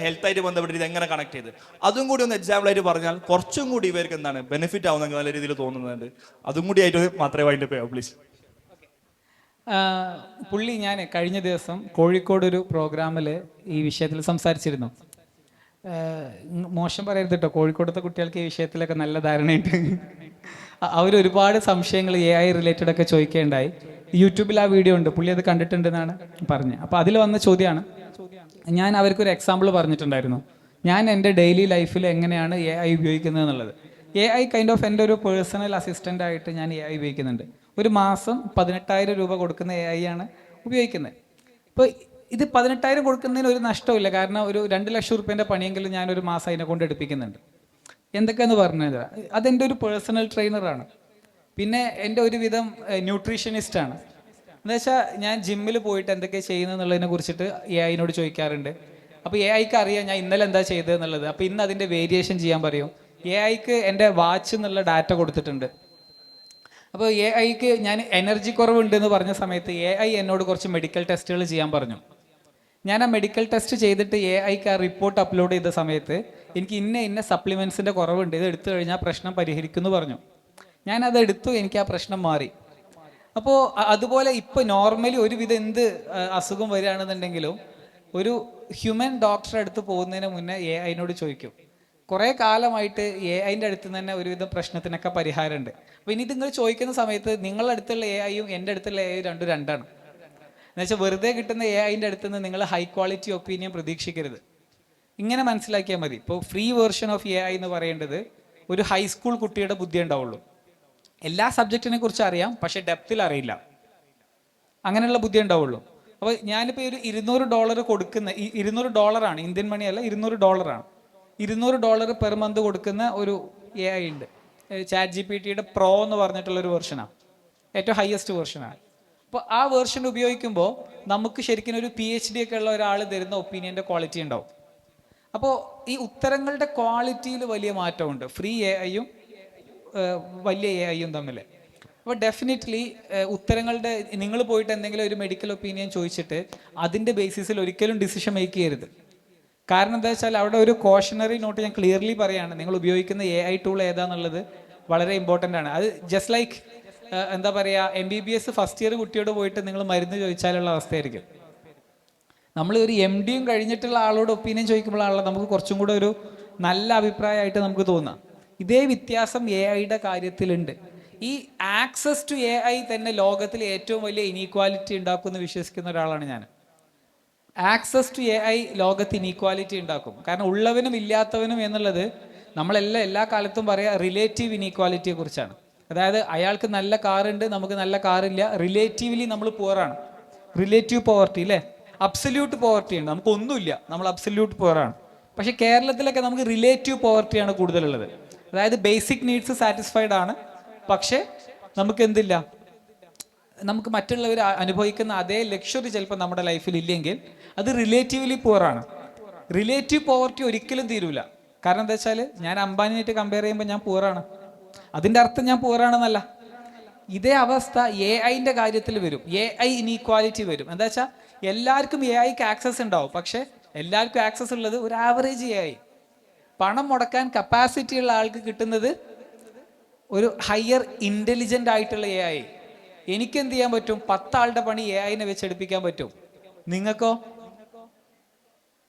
Speaker 3: ഹെൽത്തായിട്ട് ബന്ധപ്പെട്ട് ഇത് എങ്ങനെ കണക്ട് ചെയ്ത്, അതും കൂടി ഒന്ന് എക്സാമ്പിൾ ആയിട്ട് പറഞ്ഞാൽ കുറച്ചും കൂടി ഇവർക്ക് എന്താണ് ബെനിഫിറ്റ് ആവുന്ന നല്ല രീതിയിൽ തോന്നുന്നുണ്ട്. അതും കൂടി ആയിട്ട് മാത്രമേ വൈൻഡ് അപ്പ് ചെയ്യാവൂ പ്ലീസ്.
Speaker 1: പുള്ളി ഞാൻ കഴിഞ്ഞ ദിവസം കോഴിക്കോട് ഒരു പ്രോഗ്രാമിൽ ഈ വിഷയത്തിൽ സംസാരിച്ചിരുന്നു. മോശം പറയരുത് കേട്ടോ, കോഴിക്കോടത്തെ കുട്ടികൾക്ക് ഈ വിഷയത്തിലൊക്കെ നല്ല ധാരണയുണ്ട്. അവരൊരുപാട് സംശയങ്ങൾ AI റിലേറ്റഡ് ഒക്കെ ചോദിക്കുകയുണ്ടായി. യൂട്യൂബിൽ ആ വീഡിയോ ഉണ്ട്, പുള്ളി അത് കണ്ടിട്ടുണ്ടെന്നാണ് പറഞ്ഞത്. അപ്പോൾ അതിൽ വന്ന ചോദ്യമാണ്, ഞാൻ അവർക്കൊരു എക്സാമ്പിൾ പറഞ്ഞിട്ടുണ്ടായിരുന്നു, ഞാൻ എൻ്റെ ഡെയിലി ലൈഫിൽ എങ്ങനെയാണ് AI ഉപയോഗിക്കുന്നത് എന്നുള്ളത്. AI കൈൻഡ് ഓഫ് എൻ്റെ ഒരു പേഴ്സണൽ അസിസ്റ്റൻ്റ് ആയിട്ട് ഞാൻ AI ഉപയോഗിക്കുന്നുണ്ട്. ഒരു മാസം 18,000 രൂപ കൊടുക്കുന്ന AI ആണ് ഉപയോഗിക്കുന്നത്. ഇപ്പോൾ ഇത് 18,000 കൊടുക്കുന്നതിന് ഒരു നഷ്ടമില്ല, കാരണം ഒരു 2 ലക്ഷം റുപ്യേൻ്റെ പണിയെങ്കിലും ഞാനൊരു മാസം അതിനെ കൊണ്ട് എടുപ്പിക്കുന്നുണ്ട്. എന്തൊക്കെയെന്ന് പറഞ്ഞത്, അതെൻ്റെ ഒരു പേഴ്സണൽ ട്രെയിനറാണ്, പിന്നെ എൻ്റെ ഒരുവിധം ന്യൂട്രീഷനിസ്റ്റാണ്. എന്ന് വെച്ചാൽ ഞാൻ ജിമ്മിൽ പോയിട്ട് എന്തൊക്കെ ചെയ്യുന്നത് എന്നുള്ളതിനെ കുറിച്ചിട്ട് AIനോട് ചോദിക്കാറുണ്ട്. അപ്പോൾ AIക്ക് അറിയാം ഞാൻ ഇന്നലെ എന്താ ചെയ്തതെന്നുള്ളത്. അപ്പോൾ ഇന്ന് അതിൻ്റെ വേരിയേഷൻ ചെയ്യാൻ പറയും. AIക്ക് എൻ്റെ വാച്ച് എന്നുള്ള ഡാറ്റ കൊടുത്തിട്ടുണ്ട്. അപ്പോൾ AIക്ക് ഞാൻ എനർജി കുറവുണ്ടെന്ന് പറഞ്ഞ സമയത്ത് AI എന്നോട് കുറച്ച് മെഡിക്കൽ ടെസ്റ്റുകൾ ചെയ്യാൻ പറഞ്ഞു. ഞാൻ ആ മെഡിക്കൽ ടെസ്റ്റ് ചെയ്തിട്ട് AIക്ക് ആ റിപ്പോർട്ട് അപ്ലോഡ് ചെയ്ത സമയത്ത് എനിക്ക് ഇന്ന സപ്ലിമെൻസിൻ്റെ കുറവുണ്ട്, ഇത് എടുത്തു കഴിഞ്ഞാൽ പ്രശ്നം പരിഹരിക്കുമെന്ന് പറഞ്ഞു. ഞാനത് എടുത്തു, എനിക്ക് ആ പ്രശ്നം മാറി. അപ്പോൾ അതുപോലെ ഇപ്പോൾ നോർമലി ഒരുവിധം എന്ത് അസുഖം വരികയാണെന്നുണ്ടെങ്കിലും ഒരു ഹ്യൂമൻ ഡോക്ടറെ അടുത്ത് പോകുന്നതിന് മുന്നേ AIനോട് ചോദിക്കും. കുറേ കാലമായിട്ട് AIൻ്റെ അടുത്ത് തന്നെ ഒരുവിധം പ്രശ്നത്തിനൊക്കെ പരിഹാരമുണ്ട്. അപ്പോൾ ഇനി നിങ്ങൾ ചോദിക്കുന്ന സമയത്ത് നിങ്ങളുടെ അടുത്തുള്ള AIയും എൻ്റെ അടുത്തുള്ള AI രണ്ടും രണ്ടാണ്. എന്നുവെച്ചാൽ വെറുതെ കിട്ടുന്ന AIൻ്റെ അടുത്ത് നിന്ന് നിങ്ങൾ ഹൈ ക്വാളിറ്റി ഒപ്പീനിയൻ പ്രതീക്ഷിക്കരുത്. ഇങ്ങനെ മനസ്സിലാക്കിയാൽ മതി. ഇപ്പോൾ ഫ്രീ വേർഷൻ ഓഫ് AI എന്ന് പറയേണ്ടത് ഒരു ഹൈസ്കൂൾ കുട്ടിയുടെ ബുദ്ധി ഉണ്ടാവുള്ളൂ. എല്ലാ സബ്ജക്റ്റിനെ കുറിച്ച് അറിയാം, പക്ഷെ ഡെപ്തിൽ അറിയില്ല, അങ്ങനെയുള്ള ബുദ്ധി ഉണ്ടാവുള്ളൂ. അപ്പോൾ ഞാനിപ്പോൾ ഒരു $200 കൊടുക്കുന്ന, $200 ഇന്ത്യൻ മണിയല്ല, $200 $200 പെർ മന്ത് കൊടുക്കുന്ന ഒരു AI ഉണ്ട്. ChatGPTയുടെ പ്രോ എന്ന് പറഞ്ഞിട്ടുള്ളൊരു വെർഷനാണ്, ഏറ്റവും ഹയസ്റ്റ് വെർഷനാണ്. അപ്പോൾ ആ വേർഷൻ ഉപയോഗിക്കുമ്പോൾ നമുക്ക് ശരിക്കും ഒരു PhD ഒക്കെ ഉള്ള ഒരാൾ തരുന്ന ഒപ്പീനിയൻ്റെ ക്വാളിറ്റി ഉണ്ടാവും. അപ്പോൾ ഈ ഉത്തരങ്ങളുടെ ക്വാളിറ്റിയിൽ വലിയ മാറ്റമുണ്ട് ഫ്രീ AIയും വലിയ AIയും തമ്മിൽ. അപ്പോൾ ഡെഫിനറ്റ്ലി ഉത്തരങ്ങളുടെ, നിങ്ങൾ പോയിട്ട് എന്തെങ്കിലും ഒരു മെഡിക്കൽ ഒപ്പീനിയൻ ചോദിച്ചിട്ട് അതിൻ്റെ ബേസിസിൽ ഒരിക്കലും ഡിസിഷൻ മേക്ക് ചെയ്യരുത്. കാരണം എന്താ വെച്ചാൽ അവിടെ ഒരു കോഷണറി നോട്ട് ഞാൻ ക്ലിയർലി പറയാണ്, നിങ്ങൾ ഉപയോഗിക്കുന്ന AI ടൂൾ ഏതാന്നുള്ളത് വളരെ ഇമ്പോർട്ടൻ്റ് ആണ്. അത് ജസ്റ്റ് ലൈക്ക് എന്താ പറയുക, MBBS ഫസ്റ്റ് ഇയർ കുട്ടിയോട് പോയിട്ട് നിങ്ങൾ മരുന്ന് ചോദിച്ചാലുള്ള അവസ്ഥയായിരിക്കും. നമ്മൾ ഒരു MDയും കഴിഞ്ഞിട്ടുള്ള ആളോട് ഒപ്പീനിയൻ ചോദിക്കുമ്പോഴാണല്ലോ നമുക്ക് കുറച്ചും കൂടെ ഒരു നല്ല അഭിപ്രായമായിട്ട് നമുക്ക് തോന്നാം. ഇതേ വ്യത്യാസം AIയുടെ കാര്യത്തിലുണ്ട്. ഈ ആക്സസ് ടു AI തന്നെ ലോകത്തിൽ ഏറ്റവും വലിയ ഇനീക്വാലിറ്റി ഉണ്ടാക്കുമെന്ന് വിശ്വസിക്കുന്ന ഒരാളാണ് ഞാൻ. ആക്സസ് ടു AI ലോകത്ത് ഇനീക്വാലിറ്റി ഉണ്ടാക്കും. കാരണം ഉള്ളവനും ഇല്ലാത്തവനും എന്നുള്ളത് നമ്മളെല്ലാം എല്ലാ കാലത്തും പറയുക റിലേറ്റീവ് ഇനീക്വാലിറ്റിയെ കുറിച്ചാണ്. അതായത് അയാൾക്ക് നല്ല കാറുണ്ട്, നമുക്ക് നല്ല കാറില്ല, റിലേറ്റീവ്ലി നമ്മൾ പുവറാണ്. റിലേറ്റീവ് പോവർട്ടി അല്ലേ? അബ്സല്യൂട്ട് പോവർട്ടി ഉണ്ട്, നമുക്കൊന്നുമില്ല, നമ്മൾ അബ്സല്യൂട്ട് പുവറാണ്. പക്ഷേ കേരളത്തിലൊക്കെ നമുക്ക് റിലേറ്റീവ് പോവർട്ടിയാണ് കൂടുതലുള്ളത്. അതായത് ബേസിക് നീഡ്സ് സാറ്റിസ്ഫൈഡ് ആണ്, പക്ഷേ നമുക്ക് എന്തില്ല, നമുക്ക് മറ്റുള്ളവർ അനുഭവിക്കുന്ന അതേ ലക്ഷറി ചിലപ്പോൾ നമ്മുടെ ലൈഫിൽ ഇല്ലെങ്കിൽ അത് റിലേറ്റീവ്ലി പുവറാണ്. റിലേറ്റീവ് പോവർട്ടി ഒരിക്കലും തീരൂല. കാരണം എന്താ വെച്ചാൽ ഞാൻ അംബാനിയായിട്ട് കമ്പയർ ചെയ്യുമ്പോൾ ഞാൻ പുവറാണ്, അതിൻ്റെ അർത്ഥം ഞാൻ പുവറാണെന്നല്ല. ഇതേ അവസ്ഥ AIൻ്റെ കാര്യത്തിൽ വരും. AI ഇനീക്വാലിറ്റി വരും. എന്താ വെച്ചാൽ എല്ലാവർക്കും AIക്ക് ആക്സസ് ഉണ്ടാവും, പക്ഷെ എല്ലാവർക്കും ആക്സസ് ഉള്ളത് ഒരു ആവറേജ് AI. പണം മുടക്കാൻ കപ്പാസിറ്റി ഉള്ള ആൾക്ക് കിട്ടുന്നത് ഒരു ഹയർ ഇൻ്റലിജൻ്റ് ആയിട്ടുള്ള AI. എനിക്ക് എന്ത് ചെയ്യാൻ പറ്റും? 10 ആളുടെ പണി AIനെ വെച്ചെടുപ്പിക്കാൻ പറ്റും.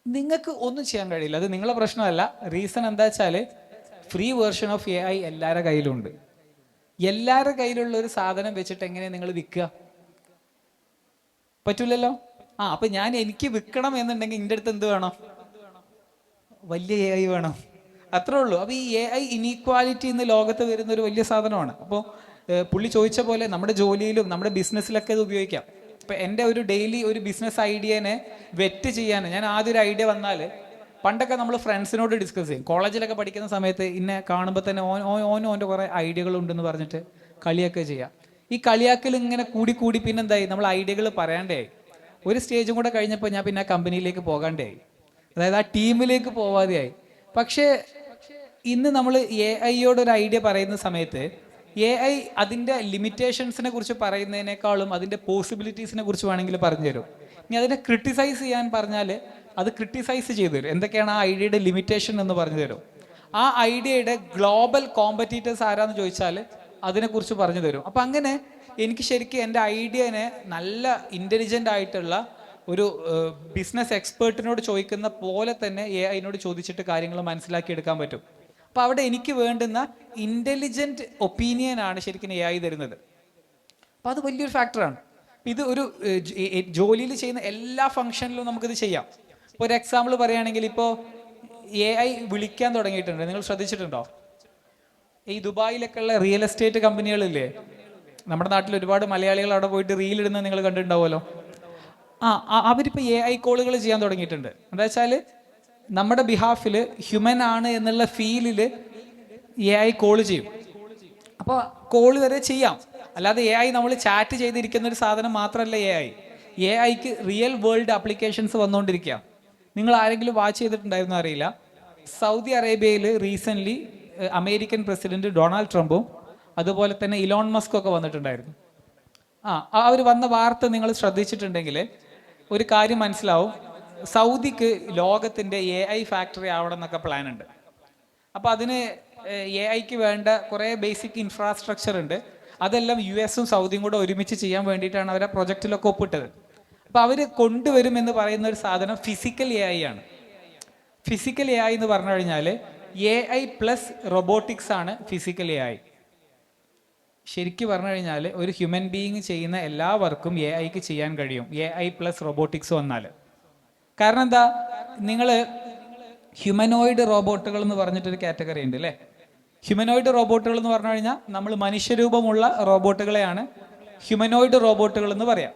Speaker 1: നിങ്ങൾക്ക് ഒന്നും ചെയ്യാൻ കഴിയില്ല. അത് നിങ്ങളുടെ പ്രശ്നമല്ല. റീസൺ എന്താ വെച്ചാൽ ഫ്രീ വേർഷൻ ഓഫ് AI എല്ലാവരുടെ കയ്യിലുണ്ട്. എല്ലാവരുടെ കയ്യിലുള്ള ഒരു സാധനം വെച്ചിട്ട് എങ്ങനെ നിങ്ങൾ വിൽക്കുക? പറ്റൂലല്ലോ. അപ്പൊ എനിക്ക് വിൽക്കണം എന്നുണ്ടെങ്കിൽ എൻ്റെ അടുത്ത് എന്ത് വേണം? വലിയ AI വേണം, അത്രേ ഉള്ളൂ. അപ്പോൾ ഈ AI ഇനീക്വാലിറ്റി ഇന്ന് ലോകത്ത് വരുന്ന ഒരു വലിയ സാധനമാണ്. അപ്പോൾ പുള്ളി ചോദിച്ച പോലെ നമ്മുടെ ജോലിയിലും നമ്മുടെ ബിസിനസ്സിലൊക്കെ ഇത് ഉപയോഗിക്കാം. ഇപ്പം എൻ്റെ ഒരു ഡെയിലി ഒരു ബിസിനസ് ഐഡിയനെ വെറ്റ് ചെയ്യാൻ ഞാൻ ആദ്യം ഒരു ഐഡിയ വന്നാൽ, പണ്ടൊക്കെ നമ്മൾ ഫ്രണ്ട്സിനോട് ഡിസ്കസ് ചെയ്യും. കോളേജിലൊക്കെ പഠിക്കുന്ന സമയത്ത് ഇന്നെ കാണുമ്പോൾ തന്നെ ഓൻ്റെ കുറേ ഐഡിയകളുണ്ടെന്ന് പറഞ്ഞിട്ട് കളിയൊക്കെ ചെയ്യാം. ഈ കളിയാക്കൽ ഇങ്ങനെ കൂടി പിന്നെന്തായി, നമ്മൾ ഐഡിയകൾ പറയാണ്ടേയായി. ഒരു സ്റ്റേജും കൂടെ കഴിഞ്ഞപ്പോൾ ഞാൻ പിന്നെ ആ കമ്പനിയിലേക്ക് പോകാണ്ടേയായി, അതായത് ആ ടീമിലേക്ക് പോവാതെയായി. പക്ഷേ ഇന്ന് നമ്മൾ എ ഐയോട് ഒരു ഐഡിയ പറയുന്ന സമയത്ത് എ ഐ അതിൻ്റെ ലിമിറ്റേഷൻസിനെ കുറിച്ച് പറയുന്നതിനേക്കാളും അതിൻ്റെ പോസിബിലിറ്റീസിനെ കുറിച്ച് വേണമെങ്കിൽ പറഞ്ഞു തരും. ഇനി അതിനെ ക്രിട്ടിസൈസ് ചെയ്യാൻ പറഞ്ഞാൽ അത് ക്രിട്ടിസൈസ് ചെയ്തു തരും. എന്തൊക്കെയാണ് ആ ഐഡിയയുടെ ലിമിറ്റേഷൻ എന്ന് പറഞ്ഞു തരും. ആ ഐഡിയയുടെ ഗ്ലോബൽ കോമ്പറ്റീറ്റേഴ്സ് ആരാന്ന് ചോദിച്ചാൽ അതിനെക്കുറിച്ച് പറഞ്ഞു തരും. അപ്പം അങ്ങനെ എനിക്ക് ശരിക്കും എൻ്റെ ഐഡിയനെ നല്ല ഇൻ്റലിജൻ്റ് ആയിട്ടുള്ള ഒരു ബിസിനസ് എക്സ്പേർട്ടിനോട് ചോദിക്കുന്ന പോലെ തന്നെ എ ഐനോട് ചോദിച്ചിട്ട് കാര്യങ്ങൾ മനസ്സിലാക്കിയെടുക്കാൻ പറ്റും. അപ്പോൾ അവിടെ എനിക്ക് വേണ്ടുന്ന ഇൻ്റലിജൻറ്റ് ഒപ്പീനിയനാണ് ശരിക്കും എ ഐ തരുന്നത്. അപ്പോൾ അത് വലിയൊരു ഫാക്ടറാണ്. ഇത് ഒരു ജോലിയിൽ ചെയ്യുന്ന എല്ലാ ഫംഗ്ഷനിലും നമുക്കിത് ചെയ്യാം. ഇപ്പോൾ ഒരു എക്സാമ്പിൾ പറയുകയാണെങ്കിൽ ഇപ്പോൾ എ ഐ വിളിക്കാൻ തുടങ്ങിയിട്ടുണ്ട്. നിങ്ങൾ ശ്രദ്ധിച്ചിട്ടുണ്ടോ? ഈ ദുബായിലൊക്കെ ഉള്ള റിയൽ എസ്റ്റേറ്റ് കമ്പനികളില്ലേ, നമ്മുടെ നാട്ടിൽ ഒരുപാട് മലയാളികൾ അവിടെ പോയിട്ട് റീൽ ഇടുന്നത് നിങ്ങൾ കണ്ടിട്ടുണ്ടാവുമല്ലോ. അവരിപ്പോൾ എ ഐ കോളുകൾ ചെയ്യാൻ തുടങ്ങിയിട്ടുണ്ട്. എന്താ വെച്ചാൽ നമ്മുടെ ബിഹാഫിൽ ഹ്യൂമൻ ആണ് എന്നുള്ള ഫീലിൽ എ ഐ കോള് ചെയ്യും. അപ്പോൾ കോള് വരെ ചെയ്യാം. അല്ലാതെ എ ഐ നമ്മൾ ചാറ്റ് ചെയ്തിരിക്കുന്ന ഒരു സാധനം മാത്രമല്ല എ ഐക്ക് റിയൽ വേൾഡ് ആപ്ലിക്കേഷൻസ് വന്നുകൊണ്ടിരിക്കുക. നിങ്ങൾ ആരെങ്കിലും വാച്ച് ചെയ്തിട്ടുണ്ടായിരുന്നു അറിയില്ല, സൗദി അറേബ്യയിൽ റീസെൻ്റ്ലി അമേരിക്കൻ പ്രസിഡന്റ് ഡൊണാൾഡ് ട്രംപും അതുപോലെ തന്നെ ഇലോൺ മസ്കും ഒക്കെ വന്നിട്ടുണ്ടായിരുന്നു. അവർ വന്ന വാർത്ത നിങ്ങൾ ശ്രദ്ധിച്ചിട്ടുണ്ടെങ്കിൽ ഒരു കാര്യം മനസ്സിലാവും. സൗദിക്ക് ലോകത്തിൻ്റെ എ ഐ ഫാക്ടറി ആവണം എന്നൊക്കെ പ്ലാൻ ഉണ്ട്. അപ്പോൾ അതിന് എ ഐക്ക് വേണ്ട കുറേ ബേസിക് ഇൻഫ്രാസ്ട്രക്ചർ ഉണ്ട്. അതെല്ലാം US-ഉം സൗദിയും കൂടെ ഒരുമിച്ച് ചെയ്യാൻ വേണ്ടിയിട്ടാണ് അവർ ആ പ്രൊജക്റ്റിലൊക്കെ ഒപ്പിട്ടത്. അപ്പോൾ അവർ കൊണ്ടുവരുമെന്ന് പറയുന്ന ഒരു സാധനം ഫിസിക്കൽ എ ഐ ആണ്. ഫിസിക്കൽ എ ഐ എന്ന് പറഞ്ഞു കഴിഞ്ഞാൽ എ ഐ പ്ലസ് റൊബോട്ടിക്സ് ആണ് ഫിസിക്കൽ എ ഐ. ശരിക്കും പറഞ്ഞു കഴിഞ്ഞാൽ ഒരു ഹ്യൂമൻ ബീയിങ് ചെയ്യുന്ന എല്ലാ വർക്കും എ ഐക്ക് ചെയ്യാൻ കഴിയും എ ഐ പ്ലസ് റോബോട്ടിക്സ് വന്നാൽ. കാരണം എന്താ, നിങ്ങൾ ഹ്യൂമനോയിഡ് റോബോട്ടുകൾ എന്ന് പറഞ്ഞിട്ടൊരു കാറ്റഗറി ഉണ്ട് അല്ലേ. ഹ്യൂമനോയിഡ് റോബോട്ടുകൾ എന്ന് പറഞ്ഞു കഴിഞ്ഞാൽ നമ്മൾ മനുഷ്യരൂപമുള്ള റോബോട്ടുകളെയാണ് ഹ്യൂമനോയിഡ് റോബോട്ടുകൾ എന്ന് പറയാം.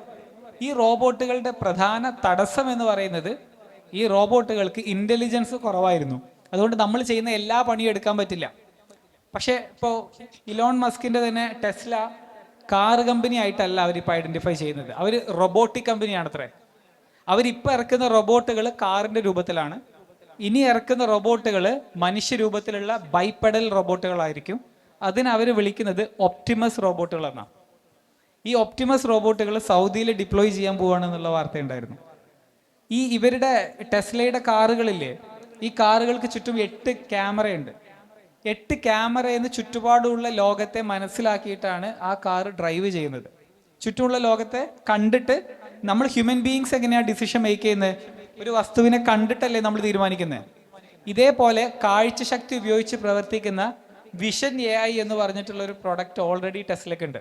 Speaker 1: ഈ റോബോട്ടുകളുടെ പ്രധാന തടസ്സം എന്ന് പറയുന്നത് ഈ റോബോട്ടുകൾക്ക് ഇൻ്റലിജൻസ് കുറവായിരുന്നു. അതുകൊണ്ട് നമ്മൾ ചെയ്യുന്ന എല്ലാ പണിയും എടുക്കാൻ പറ്റില്ല. പക്ഷേ ഇപ്പോൾ ഇലോൺ മസ്കിൻ്റെ തന്നെ ടെസ്ല കാർ കമ്പനി ആയിട്ടല്ല അവരിപ്പോൾ ഐഡൻറ്റിഫൈ ചെയ്യുന്നത്. അവർ റൊബോട്ടിക് കമ്പനിയാണത്രേ. അവരിപ്പോൾ ഇറക്കുന്ന റൊബോട്ടുകൾ കാറിൻ്റെ രൂപത്തിലാണ്. ഇനി ഇറക്കുന്ന റൊബോട്ടുകൾ മനുഷ്യരൂപത്തിലുള്ള ബൈപ്പെഡൽ റോബോട്ടുകളായിരിക്കും. അതിനവർ വിളിക്കുന്നത് ഒപ്റ്റിമസ് റോബോട്ടുകൾ എന്നാണ്. ഈ ഒപ്റ്റിമസ് റോബോട്ടുകൾ സൗദിയിൽ ഡിപ്ലോയ് ചെയ്യാൻ പോവുകയാണെന്നുള്ള വാർത്തയുണ്ടായിരുന്നു. ഇവരുടെ ടെസ്ലയുടെ കാറുകളില്ലേ, ഈ കാറുകൾക്ക് ചുറ്റും 8 ക്യാമറയുണ്ട്. 8 ക്യാമറയെന്ന് ചുറ്റുപാടുള്ള ലോകത്തെ മനസ്സിലാക്കിയിട്ടാണ് ആ കാറ് ഡ്രൈവ് ചെയ്യുന്നത്. ചുറ്റുമുള്ള ലോകത്തെ കണ്ടിട്ട് നമ്മൾ ഹ്യൂമൻ ബീയിങ്സ് എങ്ങനെയാണ് ഡിസിഷൻ മേക്ക് ചെയ്യുന്നത്? ഒരു വസ്തുവിനെ കണ്ടിട്ടല്ലേ നമ്മൾ തീരുമാനിക്കുന്നത്. ഇതേപോലെ കാഴ്ചശക്തി ഉപയോഗിച്ച് പ്രവർത്തിക്കുന്ന വിഷൻ എ ഐ എന്ന് പറഞ്ഞിട്ടുള്ള ഒരു പ്രൊഡക്റ്റ് ഓൾറെഡി ടെസ്ലയ്ക്കുണ്ട്.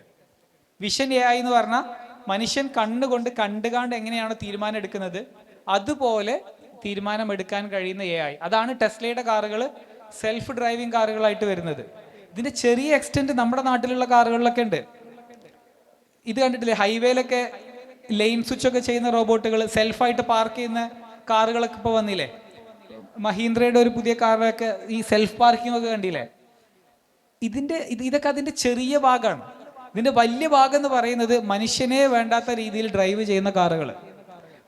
Speaker 1: വിഷൻ എ ഐ എന്ന് പറഞ്ഞാൽ മനുഷ്യൻ കണ്ണുകൊണ്ട് കണ്ടുകാണ്ട് എങ്ങനെയാണോ തീരുമാനം എടുക്കുന്നത് അതുപോലെ തീരുമാനമെടുക്കാൻ കഴിയുന്ന എ ഐ. അതാണ് ടെസ്ലയുടെ കാറുകൾ സെൽഫ് ഡ്രൈവിംഗ് കാറുകളായിട്ട് വരുന്നത്. ഇതിന്റെ ചെറിയ എക്സ്റ്റെന്റ് നമ്മുടെ നാട്ടിലുള്ള കാറുകളിലൊക്കെ ഉണ്ട്. ഇത് കണ്ടിട്ടില്ലേ, ഹൈവേയിലൊക്കെ ലെയിൻ സ്വിച്ച് ഒക്കെ ചെയ്യുന്ന റോബോട്ടുകൾ, സെൽഫായിട്ട് പാർക്ക് ചെയ്യുന്ന കാറുകളൊക്കെ ഇപ്പോൾ വന്നില്ലേ. മഹീന്ദ്രയുടെ ഒരു പുതിയ കാറിലൊക്കെ ഈ സെൽഫ് പാർക്കിംഗ് ഒക്കെ കണ്ടില്ലേ. ഇതൊക്കെ അതിന്റെ ചെറിയ ഭാഗമാണ്. ഇതിന്റെ വലിയ ഭാഗം എന്ന് പറയുന്നത് മനുഷ്യനെ വേണ്ടാത്ത രീതിയിൽ ഡ്രൈവ് ചെയ്യുന്ന കാറുകൾ.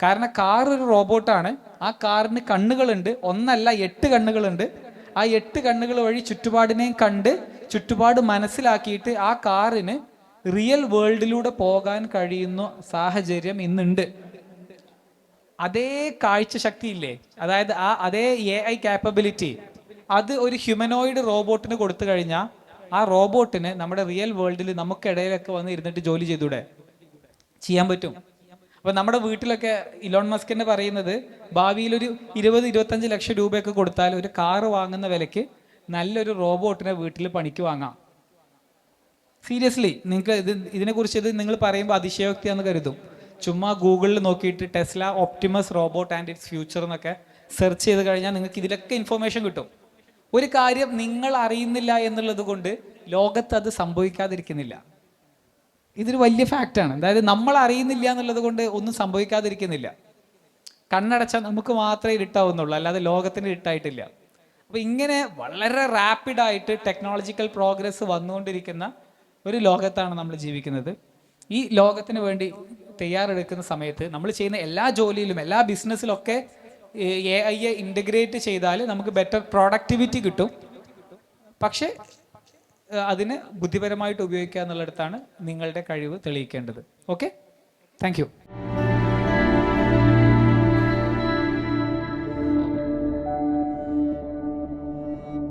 Speaker 1: കാരണം കാർ ഒരു റോബോട്ടാണ്. ആ കാറിന് കണ്ണുകളുണ്ട്, 1 അല്ല 8 കണ്ണുകളുണ്ട്. ആ 8 കണ്ണുകൾ വഴി ചുറ്റുപാടിനെയും കണ്ട് ചുറ്റുപാട് മനസ്സിലാക്കിയിട്ട് ആ കാറിന് റിയൽ വേൾഡിലൂടെ പോകാൻ കഴിയുന്ന സാഹചര്യം ഇന്നുണ്ട്. അതേ കാഴ്ച ശക്തി ഇല്ലേ, അതായത് അതേ എ ഐ കാപ്പബിലിറ്റി അത് ഒരു ഹ്യൂമനോയിഡ് റോബോട്ടിന് കൊടുത്തു കഴിഞ്ഞാൽ ആ റോബോട്ടിന് നമ്മുടെ റിയൽ വേൾഡിൽ നമുക്കിടയിലൊക്കെ വന്ന് ഇരുന്നിട്ട് ജോലി ചെയ്തൂടെ? ചെയ്യാൻ പറ്റും. അപ്പോൾ നമ്മുടെ വീട്ടിലൊക്കെ ഇലോൺ മസ്കിന്റെ പറയുന്നത് ഭാവിയിൽ ഒരു 20-25 ലക്ഷം രൂപയൊക്കെ കൊടുത്താൽ ഒരു കാറ് വാങ്ങുന്ന വിലയ്ക്ക് നല്ലൊരു റോബോട്ടിനെ വീട്ടിൽ പണിക്ക് വാങ്ങാം. സീരിയസ്ലി, നിങ്ങൾക്ക് ഇതിനെക്കുറിച്ച് നിങ്ങൾ പറയുമ്പോൾ അതിശയോക്തിയാണെന്ന് കരുതും. ചുമ്മാ ഗൂഗിളിൽ നോക്കിയിട്ട് Tesla ഒപ്റ്റിമസ് robot and it's future എന്നൊക്കെ സെർച്ച് ചെയ്ത് കഴിഞ്ഞാൽ നിങ്ങൾക്ക് ഇതിലൊക്കെ ഇൻഫർമേഷൻ കിട്ടും. ഒരു കാര്യം നിങ്ങൾ അറിയുന്നില്ല എന്നുള്ളത് കൊണ്ട് ലോകത്ത് അത് സംഭവിക്കാതിരിക്കുന്നില്ല. ഇതൊരു വലിയ ഫാക്റ്റാണ്. അതായത് നമ്മൾ അറിയുന്നില്ല എന്നുള്ളത് കൊണ്ട് ഒന്നും സംഭവിക്കാതിരിക്കുന്നില്ല. കണ്ണടച്ചാൽ നമുക്ക് മാത്രമേ ഇരുട്ടാവുന്നുള്ളൂ, അല്ലാതെ ലോകത്തിന് ഇരുട്ടായിട്ടില്ല. അപ്പോൾ ഇങ്ങനെ വളരെ റാപ്പിഡായിട്ട് ടെക്നോളജിക്കൽ പ്രോഗ്രസ് വന്നുകൊണ്ടിരിക്കുന്ന ഒരു ലോകത്താണ് നമ്മൾ ജീവിക്കുന്നത്. ഈ ലോകത്തിന് വേണ്ടി തയ്യാറെടുക്കുന്ന സമയത്ത് നമ്മൾ ചെയ്യുന്ന എല്ലാ ജോലിയിലും എല്ലാ ബിസിനസ്സിലൊക്കെ എ ഐയെ ഇൻ്റഗ്രേറ്റ് ചെയ്താൽ നമുക്ക് ബെറ്റർ പ്രൊഡക്ടിവിറ്റി കിട്ടും. പക്ഷേ അതിന് ബുദ്ധിപരമായിട്ട് ഉപയോഗിക്കുക എന്നുള്ളിടത്താണ് നിങ്ങളുടെ കഴിവ് തെളിയിക്കേണ്ടത്. Okay, thank you.